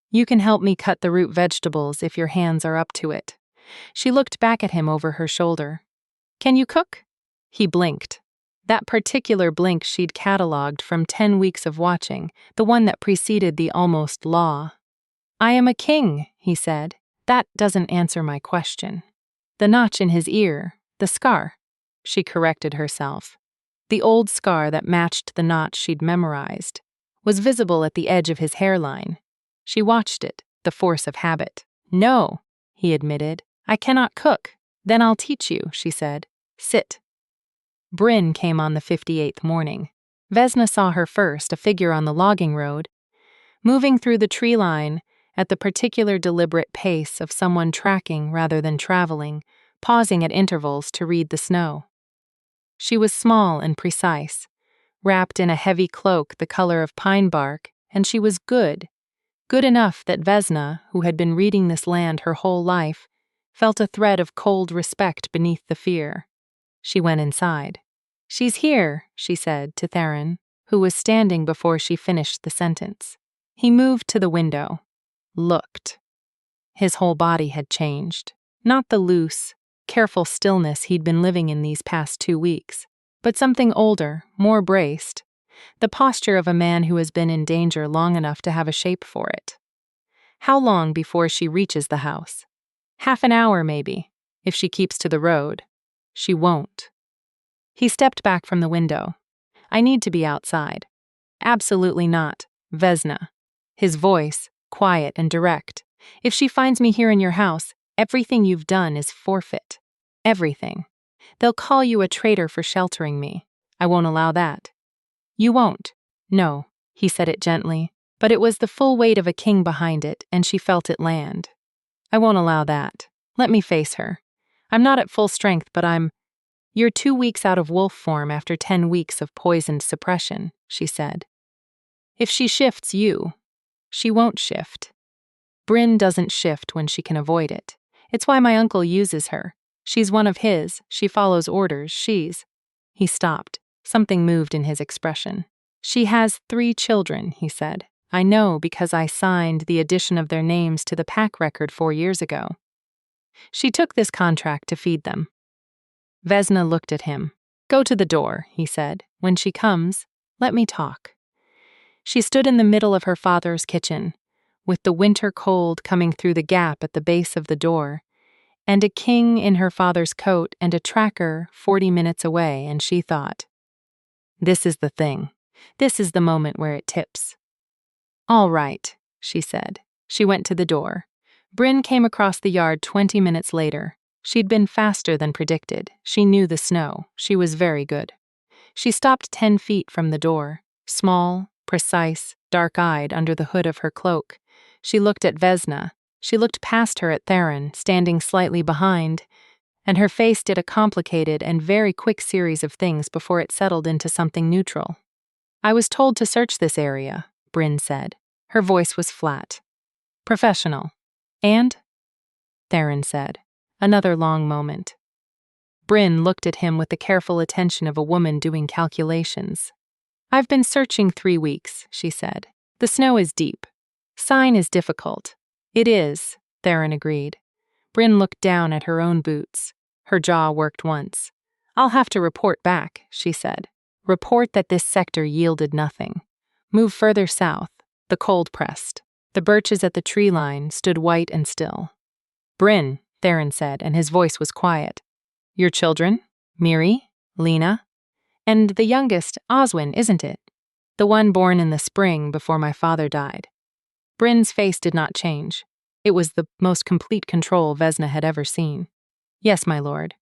You can help me cut the root vegetables if your hands are up to it." She looked back at him over her shoulder. "Can you cook?" He blinked. That particular blink she'd catalogued from 10 weeks of watching, the one that preceded the almost law. "I am a king," he said. "That doesn't answer my question." The notch in his ear, the scar. She corrected herself. The old scar that matched the notch she'd memorized was visible at the edge of his hairline. She watched it, the force of habit. "No," he admitted. "I cannot cook." "Then I'll teach you," she said. "Sit." Bryn came on the 58th morning. Vesna saw her first, a figure on the logging road, moving through the tree line at the particular deliberate pace of someone tracking rather than traveling, pausing at intervals to read the snow. She was small and precise, wrapped in a heavy cloak the color of pine bark, and she was good enough that Vesna, who had been reading this land her whole life, felt a thread of cold respect beneath the fear. She went inside. "She's here," she said to Theron, who was standing before she finished the sentence. He moved to the window. Looked. His whole body had changed. Not the loose, careful stillness he'd been living in these past 2 weeks, but something older, more braced. The posture of a man who has been in danger long enough to have a shape for it. How long before she reaches the house? Half an hour, maybe, if she keeps to the road. She won't. He stepped back from the window. "I need to be outside." "Absolutely not, Vesna." His voice, quiet and direct. "If she finds me here in your house, everything you've done is forfeit. Everything. They'll call you a traitor for sheltering me. I won't allow that." "You won't." "No," he said it gently, but it was the full weight of a king behind it, and she felt it land. "I won't allow that. Let me face her. I'm not at full strength, but You're 2 weeks out of wolf form after 10 weeks of poisoned suppression," she said. "If she shifts you, she won't shift. Bryn doesn't shift when she can avoid it. It's why my uncle uses her. She's one of his, she follows orders, He stopped. Something moved in his expression. "She has 3 children," he said. "I know because I signed the addition of their names to the pack record 4 years ago. She took this contract to feed them." Vesna looked at him. "Go to the door," he said. "When she comes, let me talk." She stood in the middle of her father's kitchen, with the winter cold coming through the gap at the base of the door, and a king in her father's coat and a tracker 40 minutes away, and she thought, "This is the thing. This is the moment where it tips." "All right," she said. She went to the door. Bryn came across the yard 20 minutes later. She'd been faster than predicted. She knew the snow. She was very good. She stopped 10 feet from the door, small, precise, dark-eyed under the hood of her cloak. She looked at Vesna. She looked past her at Theron, standing slightly behind, and her face did a complicated and very quick series of things before it settled into something neutral. "I was told to search this area," Bryn said. Her voice was flat. "Professional." "And?" Theron said. Another long moment. Bryn looked at him with the careful attention of a woman doing calculations. "I've been searching 3 weeks," she said. "The snow is deep. Sign is difficult." "It is," Theron agreed. Bryn looked down at her own boots. Her jaw worked once. "I'll have to report back," she said. "Report that this sector yielded nothing. Move further south." The cold pressed. The birches at the tree line stood white and still. "Bryn," Theron said, and his voice was quiet. "Your children? Miri? Lena? And the youngest, Oswin, isn't it? The one born in the spring before my father died." Bryn's face did not change. It was the most complete control Vesna had ever seen. "Yes, my lord.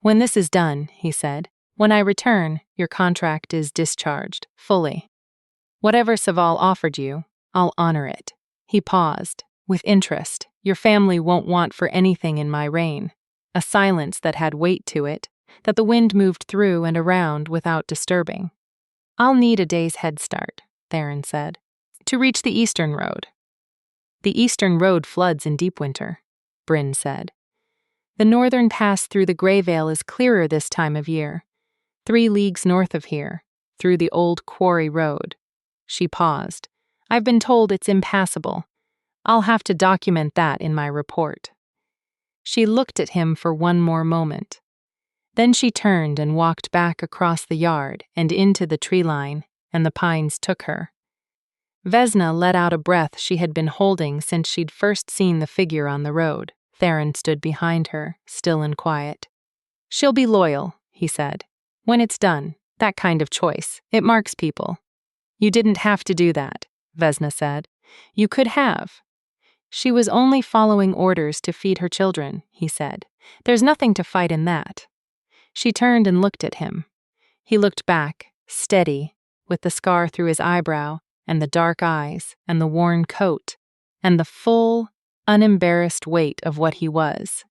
When this is done," he said, "when I return, your contract is discharged, fully. Whatever Saval offered you, I'll honor it." He paused, with interest. "Your family won't want for anything in my reign." A silence that had weight to it, that the wind moved through and around without disturbing. "I'll need a day's head start," Theron said, "to reach the eastern road." "The eastern road floods in deep winter," Bryn said. "The northern pass through the Greyvale is clearer this time of year, 3 leagues north of here, through the old quarry road." She paused. "I've been told it's impassable. I'll have to document that in my report." She looked at him for one more moment. Then she turned and walked back across the yard and into the tree line, and the pines took her. Vesna let out a breath she had been holding since she'd first seen the figure on the road. Theron stood behind her, still and quiet. "She'll be loyal," he said. "When it's done, that kind of choice, it marks people." "You didn't have to do that," Vesna said. "You could have." "She was only following orders to feed her children," he said. "There's nothing to fight in that." She turned and looked at him. He looked back, steady, with the scar through his eyebrow, and the dark eyes, and the worn coat, and the full, unembarrassed weight of what he was.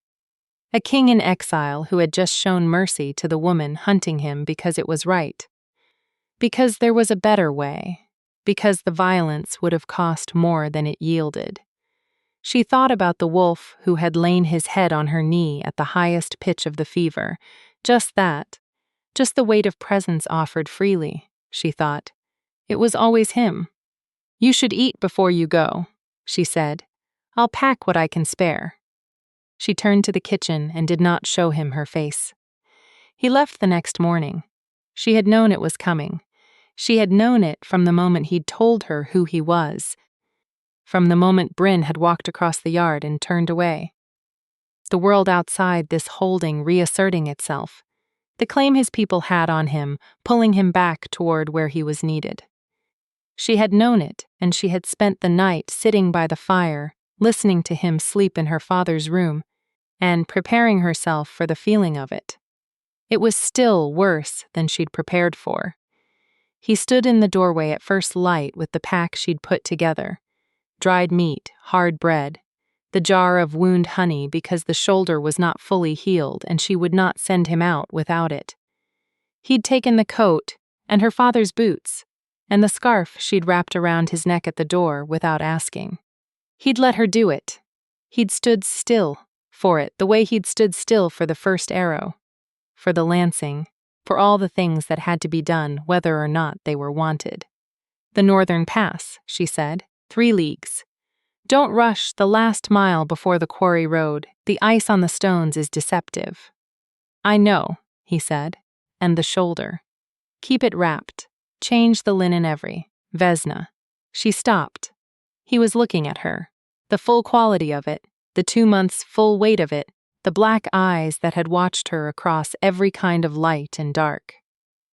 A king in exile who had just shown mercy to the woman hunting him because it was right. Because there was a better way. Because the violence would have cost more than it yielded. She thought about the wolf who had lain his head on her knee at the highest pitch of the fever. Just that. Just the weight of presence offered freely, she thought. It was always him. "You should eat before you go," she said. "I'll pack what I can spare." She turned to the kitchen and did not show him her face. He left the next morning. She had known it was coming. She had known it from the moment he'd told her who he was, from the moment Bryn had walked across the yard and turned away. The world outside this holding reasserting itself, the claim his people had on him, pulling him back toward where he was needed. She had known it, and she had spent the night sitting by the fire, listening to him sleep in her father's room, and preparing herself for the feeling of it. It was still worse than she'd prepared for. He stood in the doorway at first light with the pack she'd put together: dried meat, hard bread, the jar of wound honey because the shoulder was not fully healed and she would not send him out without it. He'd taken the coat and her father's boots and the scarf she'd wrapped around his neck at the door without asking. He'd let her do it. He'd stood still for it the way he'd stood still for the first arrow, for the lancing, for all the things that had to be done whether or not they were wanted. "The northern pass," she said, 3 leagues. "Don't rush the last mile before the quarry road. The ice on the stones is deceptive." "I know," he said, "and the shoulder. Keep it wrapped. Change the linen every. Vesna." She stopped. He was looking at her. The full quality of it, the 2 months' full weight of it, the black eyes that had watched her across every kind of light and dark.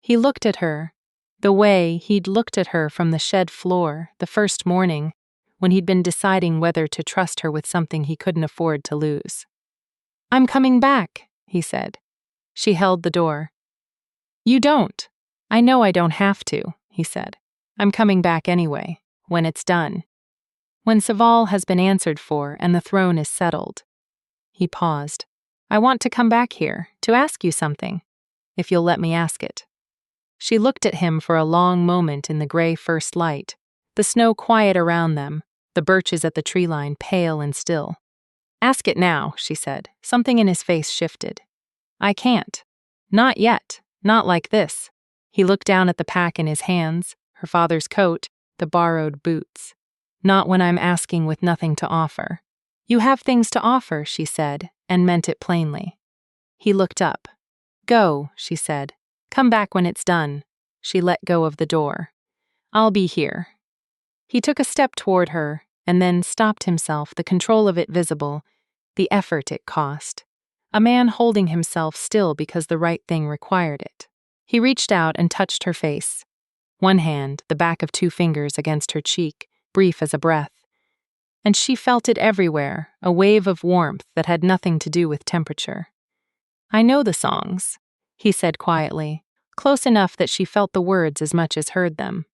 He looked at her, the way he'd looked at her from the shed floor the first morning when he'd been deciding whether to trust her with something he couldn't afford to lose. "I'm coming back," he said. She held the door. "You don't. I know I don't have to," he said. "I'm coming back anyway, when it's done. When Saval has been answered for and the throne is settled." He paused. "I want to come back here, to ask you something, if you'll let me ask it." She looked at him for a long moment in the gray first light, the snow quiet around them, the birches at the tree line pale and still. "Ask it now," she said. Something in his face shifted. "I can't. Not yet. Not like this." He looked down at the pack in his hands, her father's coat, the borrowed boots. "Not when I'm asking with nothing to offer." "You have things to offer," she said, and meant it plainly. He looked up. "Go," she said. "Come back when it's done." She let go of the door. "I'll be here." He took a step toward her, and then stopped himself, the control of it visible, the effort it cost. A man holding himself still because the right thing required it. He reached out and touched her face. One hand, the back of 2 fingers against her cheek, brief as a breath. And she felt it everywhere, a wave of warmth that had nothing to do with temperature. "I know the songs," he said quietly, close enough that she felt the words as much as heard them.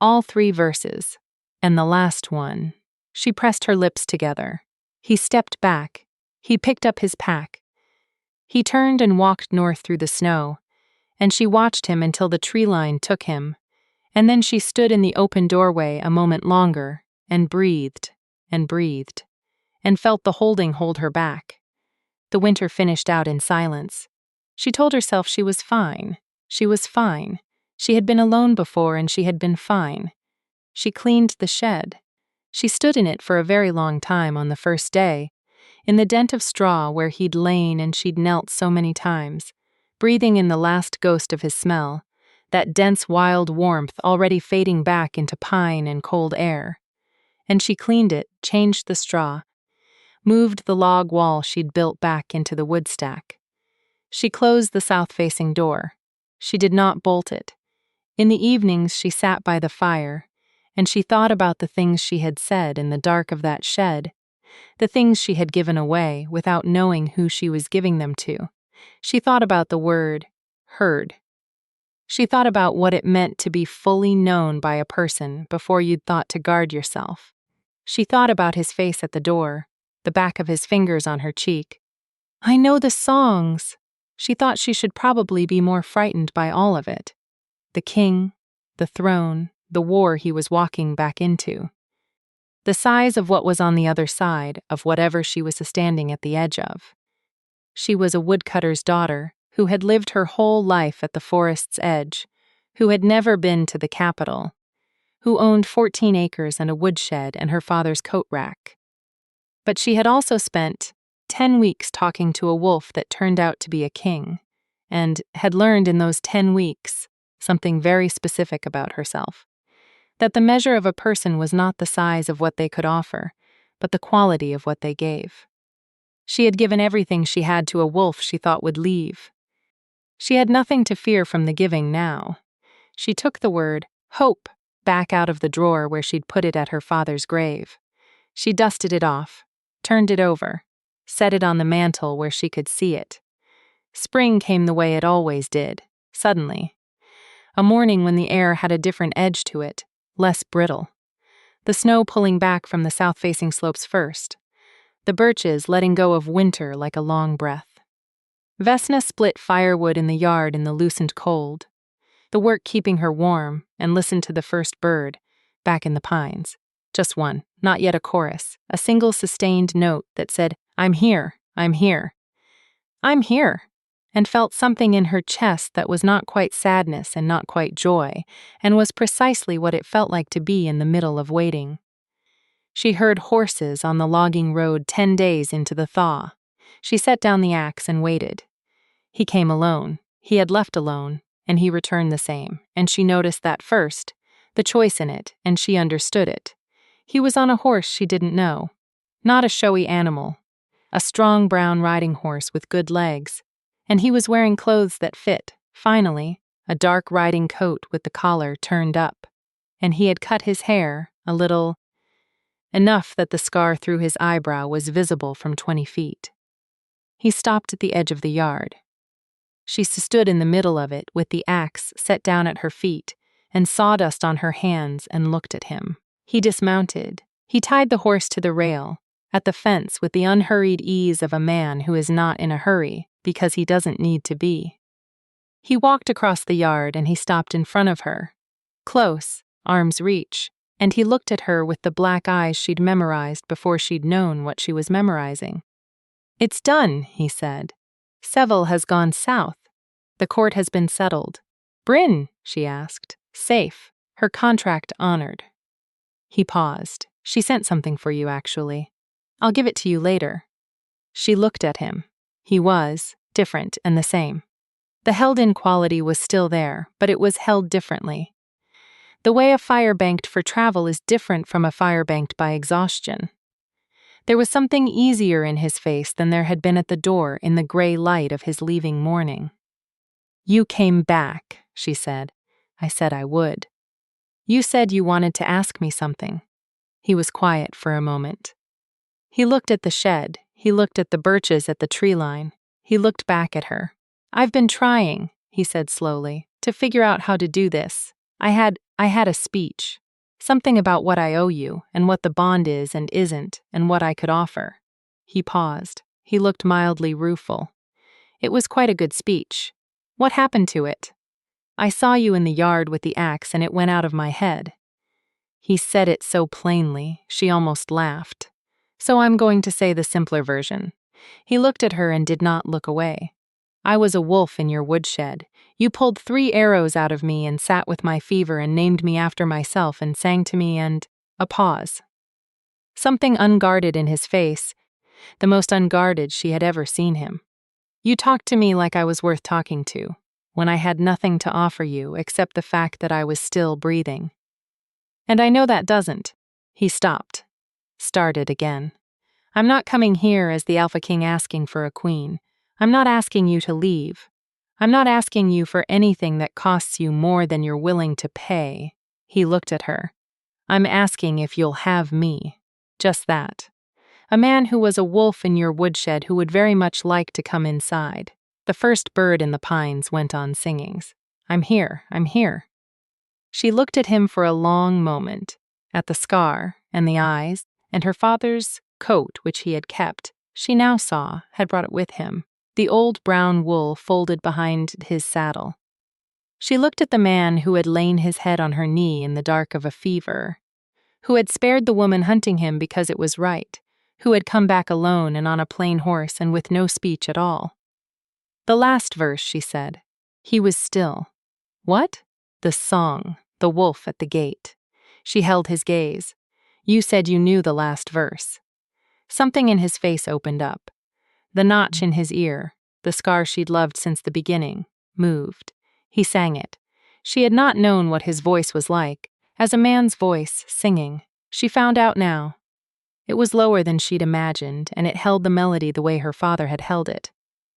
"All 3 verses. And the last one." She pressed her lips together. He stepped back. He picked up his pack. He turned and walked north through the snow, and she watched him until the tree line took him, and then she stood in the open doorway a moment longer and breathed, and felt the holding hold her back. The winter finished out in silence. She told herself she was fine. She was fine. She had been alone before and she had been fine. She cleaned the shed. She stood in it for a very long time on the first day, in the dent of straw where he'd lain and she'd knelt so many times, breathing in the last ghost of his smell, that dense wild warmth already fading back into pine and cold air. And she cleaned it, changed the straw, moved the log wall she'd built back into the wood stack. She closed the south-facing door. She did not bolt it. In the evenings she sat by the fire, and she thought about the things she had said in the dark of that shed, the things she had given away without knowing who she was giving them to. She thought about the word, heard. She thought about what it meant to be fully known by a person before you'd thought to guard yourself. She thought about his face at the door, the back of his fingers on her cheek. "I know the songs." She thought she should probably be more frightened by all of it. The king, the throne, the war he was walking back into. the size of what was on the other side of whatever she was standing at the edge of. She was a woodcutter's daughter who had lived her whole life at the forest's edge, who had never been to the capital, who owned 14 acres and a woodshed and her father's coat rack. But she had also spent 10 weeks talking to a wolf that turned out to be a king, and had learned in those 10 weeks something very specific about herself. That the measure of a person was not the size of what they could offer, but the quality of what they gave. She had given everything she had to a wolf she thought would leave. She had nothing to fear from the giving now. She took the word hope back out of the drawer where she'd put it at her father's grave. She dusted it off, turned it over, set it on the mantel where she could see it. Spring came the way it always did, suddenly. A morning when the air had a different edge to it, less brittle. The snow pulling back from the south-facing slopes first. The birches letting go of winter like a long breath. Vesna split firewood in the yard in the loosened cold, the work keeping her warm, and listened to the first bird, back in the pines. Just one, not yet a chorus, a single sustained note that said, "I'm here, I'm here. I'm here," and felt something in her chest that was not quite sadness and not quite joy, and was precisely what it felt like to be in the middle of waiting. She heard horses on the logging road 10 days into the thaw. She set down the axe and waited. He came alone. He had left alone, and he returned the same, and she noticed that first, the choice in it, and she understood it. He was on a horse she didn't know. Not a showy animal. A strong brown riding horse with good legs. And he was wearing clothes that fit, finally, a dark riding coat with the collar turned up. And he had cut his hair, a little, enough that the scar through his eyebrow was visible from 20 feet. He stopped at the edge of the yard. She stood in the middle of it with the axe set down at her feet and sawdust on her hands and looked at him. He dismounted. He tied the horse to the rail, at the fence with the unhurried ease of a man who is not in a hurry because he doesn't need to be. He walked across the yard and he stopped in front of her. Close, arm's reach, and he looked at her with the black eyes she'd memorized before she'd known what she was memorizing. "It's done," he said. "Seville has gone south. The court has been settled. Bryn," she asked. "Safe. Her contract honored." He paused. "She sent something for you, actually. I'll give it to you later." She looked at him. He was different and the same. The held-in quality was still there, but it was held differently. The way a fire banked for travel is different from a fire banked by exhaustion. There was something easier in his face than there had been at the door in the gray light of his leaving morning. "You came back," she said. "I said I would. You said you wanted to ask me something." He was quiet for a moment. He looked at the shed. He looked at the birches at the tree line. He looked back at her. "I've been trying," he said slowly, "to figure out how to do this. I had a speech. Something about what I owe you, and what the bond is and isn't, and what I could offer." He paused. He looked mildly rueful. "It was quite a good speech. What happened to it? I saw you in the yard with the axe and it went out of my head." He said it so plainly, she almost laughed. "So I'm going to say the simpler version." He looked at her and did not look away. "I was a wolf in your woodshed. You pulled 3 arrows out of me and sat with my fever and named me after myself and sang to me and—" A pause. Something unguarded in his face, the most unguarded she had ever seen him. "You talked to me like I was worth talking to, when I had nothing to offer you except the fact that I was still breathing. And I know that doesn't." He stopped. Started again. "I'm not coming here as the Alpha King asking for a queen. I'm not asking you to leave. I'm not asking you for anything that costs you more than you're willing to pay." He looked at her. "I'm asking if you'll have me. Just that. A man who was a wolf in your woodshed who would very much like to come inside." The first bird in the pines went on singing. "I'm here, I'm here." She looked at him for a long moment, at the scar and the eyes, and her father's coat, which he had kept, she now saw, had brought it with him, the old brown wool folded behind his saddle. She looked at the man who had lain his head on her knee in the dark of a fever. who had spared the woman hunting him because it was right, who had come back alone and on a plain horse and with no speech at all. The last verse, she said. He was still. What? The song, the wolf at the gate. She held his gaze. You said you knew the last verse. Something in his face opened up. The notch in his ear, the scar she'd loved since the beginning, moved. He sang it. She had not known what his voice was like, as a man's voice, singing. She found out now. It was lower than she'd imagined, and it held the melody the way her father had held it.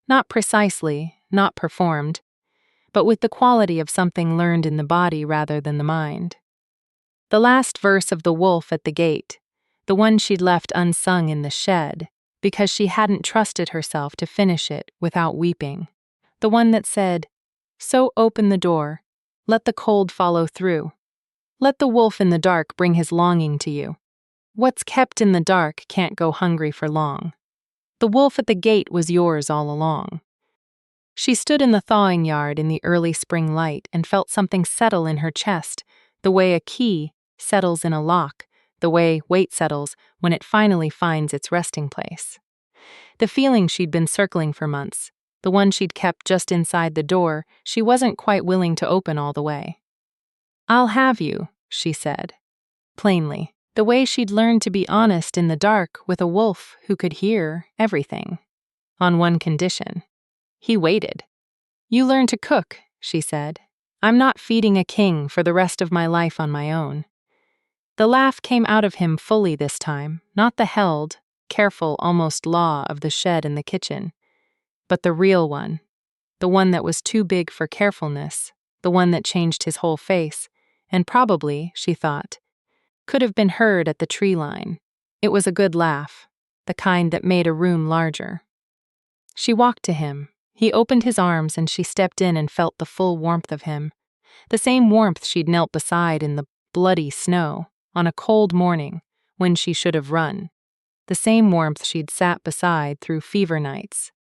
Not precisely, not performed, but with the quality of something learned in the body rather than the mind. The last verse of The Wolf at the Gate, the one she'd left unsung in the shed, because she hadn't trusted herself to finish it without weeping. The one that said, "So open the door, let the cold follow through. Let the wolf in the dark bring his longing to you. What's kept in the dark can't go hungry for long. The wolf at the gate was yours all along." She stood in the thawing yard in the early spring light and felt something settle in her chest, the way a key settles in a lock, the way weight settles when it finally finds its resting place. The feeling she'd been circling for months, the one she'd kept just inside the door, she wasn't quite willing to open all the way. "I'll have you," she said, plainly, the way she'd learned to be honest in the dark with a wolf who could hear everything. On one condition. He waited. "You learn to cook," she said. "I'm not feeding a king for the rest of my life on my own." The laugh came out of him fully this time, not the held, careful, almost law of the shed and the kitchen, but the real one, the one that was too big for carefulness, the one that changed his whole face, and probably, she thought, could have been heard at the tree line. It was a good laugh, the kind that made a room larger. She walked to him. He opened his arms and she stepped in and felt the full warmth of him, the same warmth she'd knelt beside in the bloody snow on a cold morning when she should have run, the same warmth she'd sat beside through fever nights,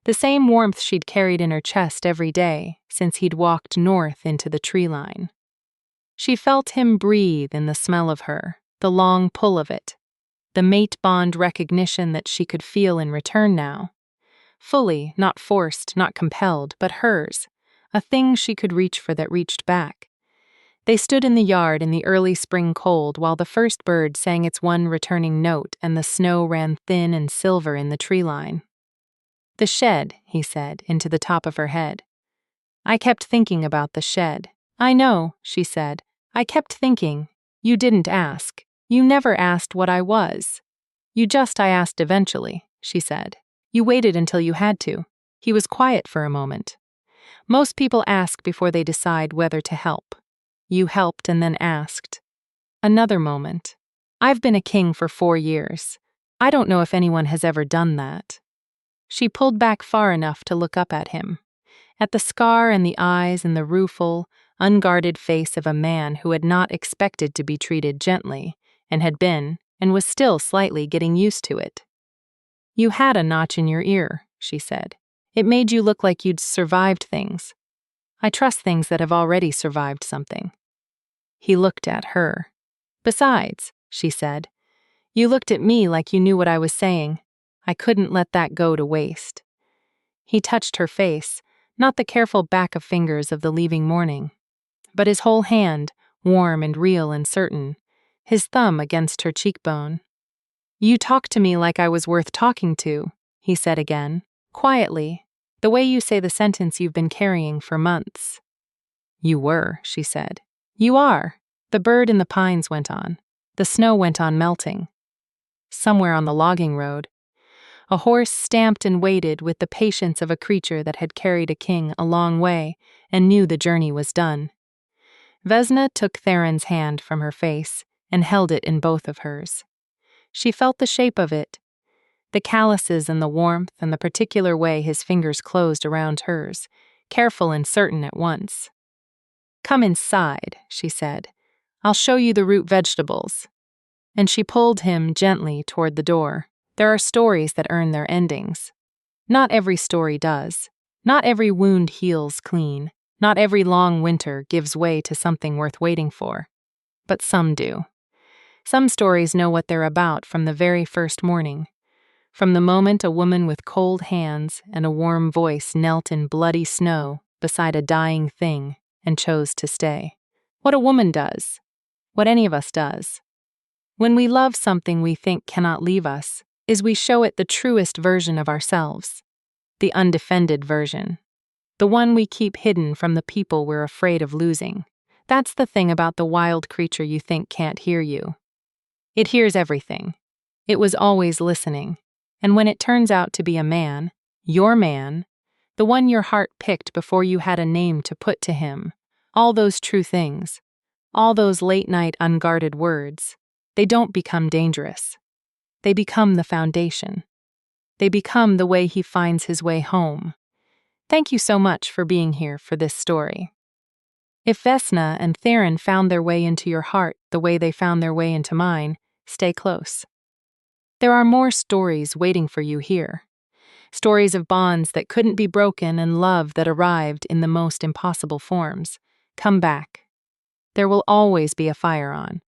the same warmth she'd carried in her chest every day since he'd walked north into the tree line. She felt him breathe in the smell of her, the long pull of it, the mate bond recognition that she could feel in return now. Fully, not forced, not compelled, but hers, a thing she could reach for that reached back. They stood in the yard in the early spring cold while the first bird sang its one returning note and the snow ran thin and silver in the tree line. "The shed," he said, into the top of her head. "I kept thinking about the shed." "I know," she said. "I kept thinking. You didn't ask. You never asked what I was." I asked eventually," she said. "You waited until you had to." He was quiet for a moment. "Most people ask before they decide whether to help. You helped and then asked." Another moment. "I've been a king for 4 years. I don't know if anyone has ever done that." She pulled back far enough to look up at him, at the scar and the eyes and the rueful, unguarded face of a man who had not expected to be treated gently, and had been, and was still slightly getting used to it. "You had a notch in your ear," she said. "It made you look like you'd survived things. I trust things that have already survived something." He looked at her. "Besides," she said, "you looked at me like you knew what I was saying. I couldn't let that go to waste." He touched her face, not the careful back of fingers of the leaving morning, but his whole hand, warm and real and certain, his thumb against her cheekbone. "You talked to me like I was worth talking to," he said again, quietly, the way you say the sentence you've been carrying for months. "You were," she said. "You are." The bird in the pines went on. The snow went on melting. Somewhere on the logging road, a horse stamped and waited with the patience of a creature that had carried a king a long way and knew the journey was done. Vesna took Theron's hand from her face and held it in both of hers. She felt the shape of it, the calluses and the warmth and the particular way his fingers closed around hers, careful and certain at once. "Come inside," she said. "I'll show you the root vegetables." And she pulled him gently toward the door. There are stories that earn their endings. Not every story does. Not every wound heals clean. Not every long winter gives way to something worth waiting for. But some do. Some stories know what they're about from the very first morning. From the moment a woman with cold hands and a warm voice knelt in bloody snow beside a dying thing and chose to stay. What a woman does. What any of us does. When we love something we think cannot leave us, is we show it the truest version of ourselves. The undefended version. The one we keep hidden from the people we're afraid of losing. That's the thing about the wild creature you think can't hear you. It hears everything. It was always listening. And when it turns out to be a man, your man, the one your heart picked before you had a name to put to him, all those true things, all those late-night unguarded words, they don't become dangerous. They become the foundation. They become the way he finds his way home. Thank you so much for being here for this story. If Vesna and Theron found their way into your heart the way they found their way into mine, stay close. There are more stories waiting for you here. Stories of bonds that couldn't be broken and love that arrived in the most impossible forms. Come back. There will always be a fire on.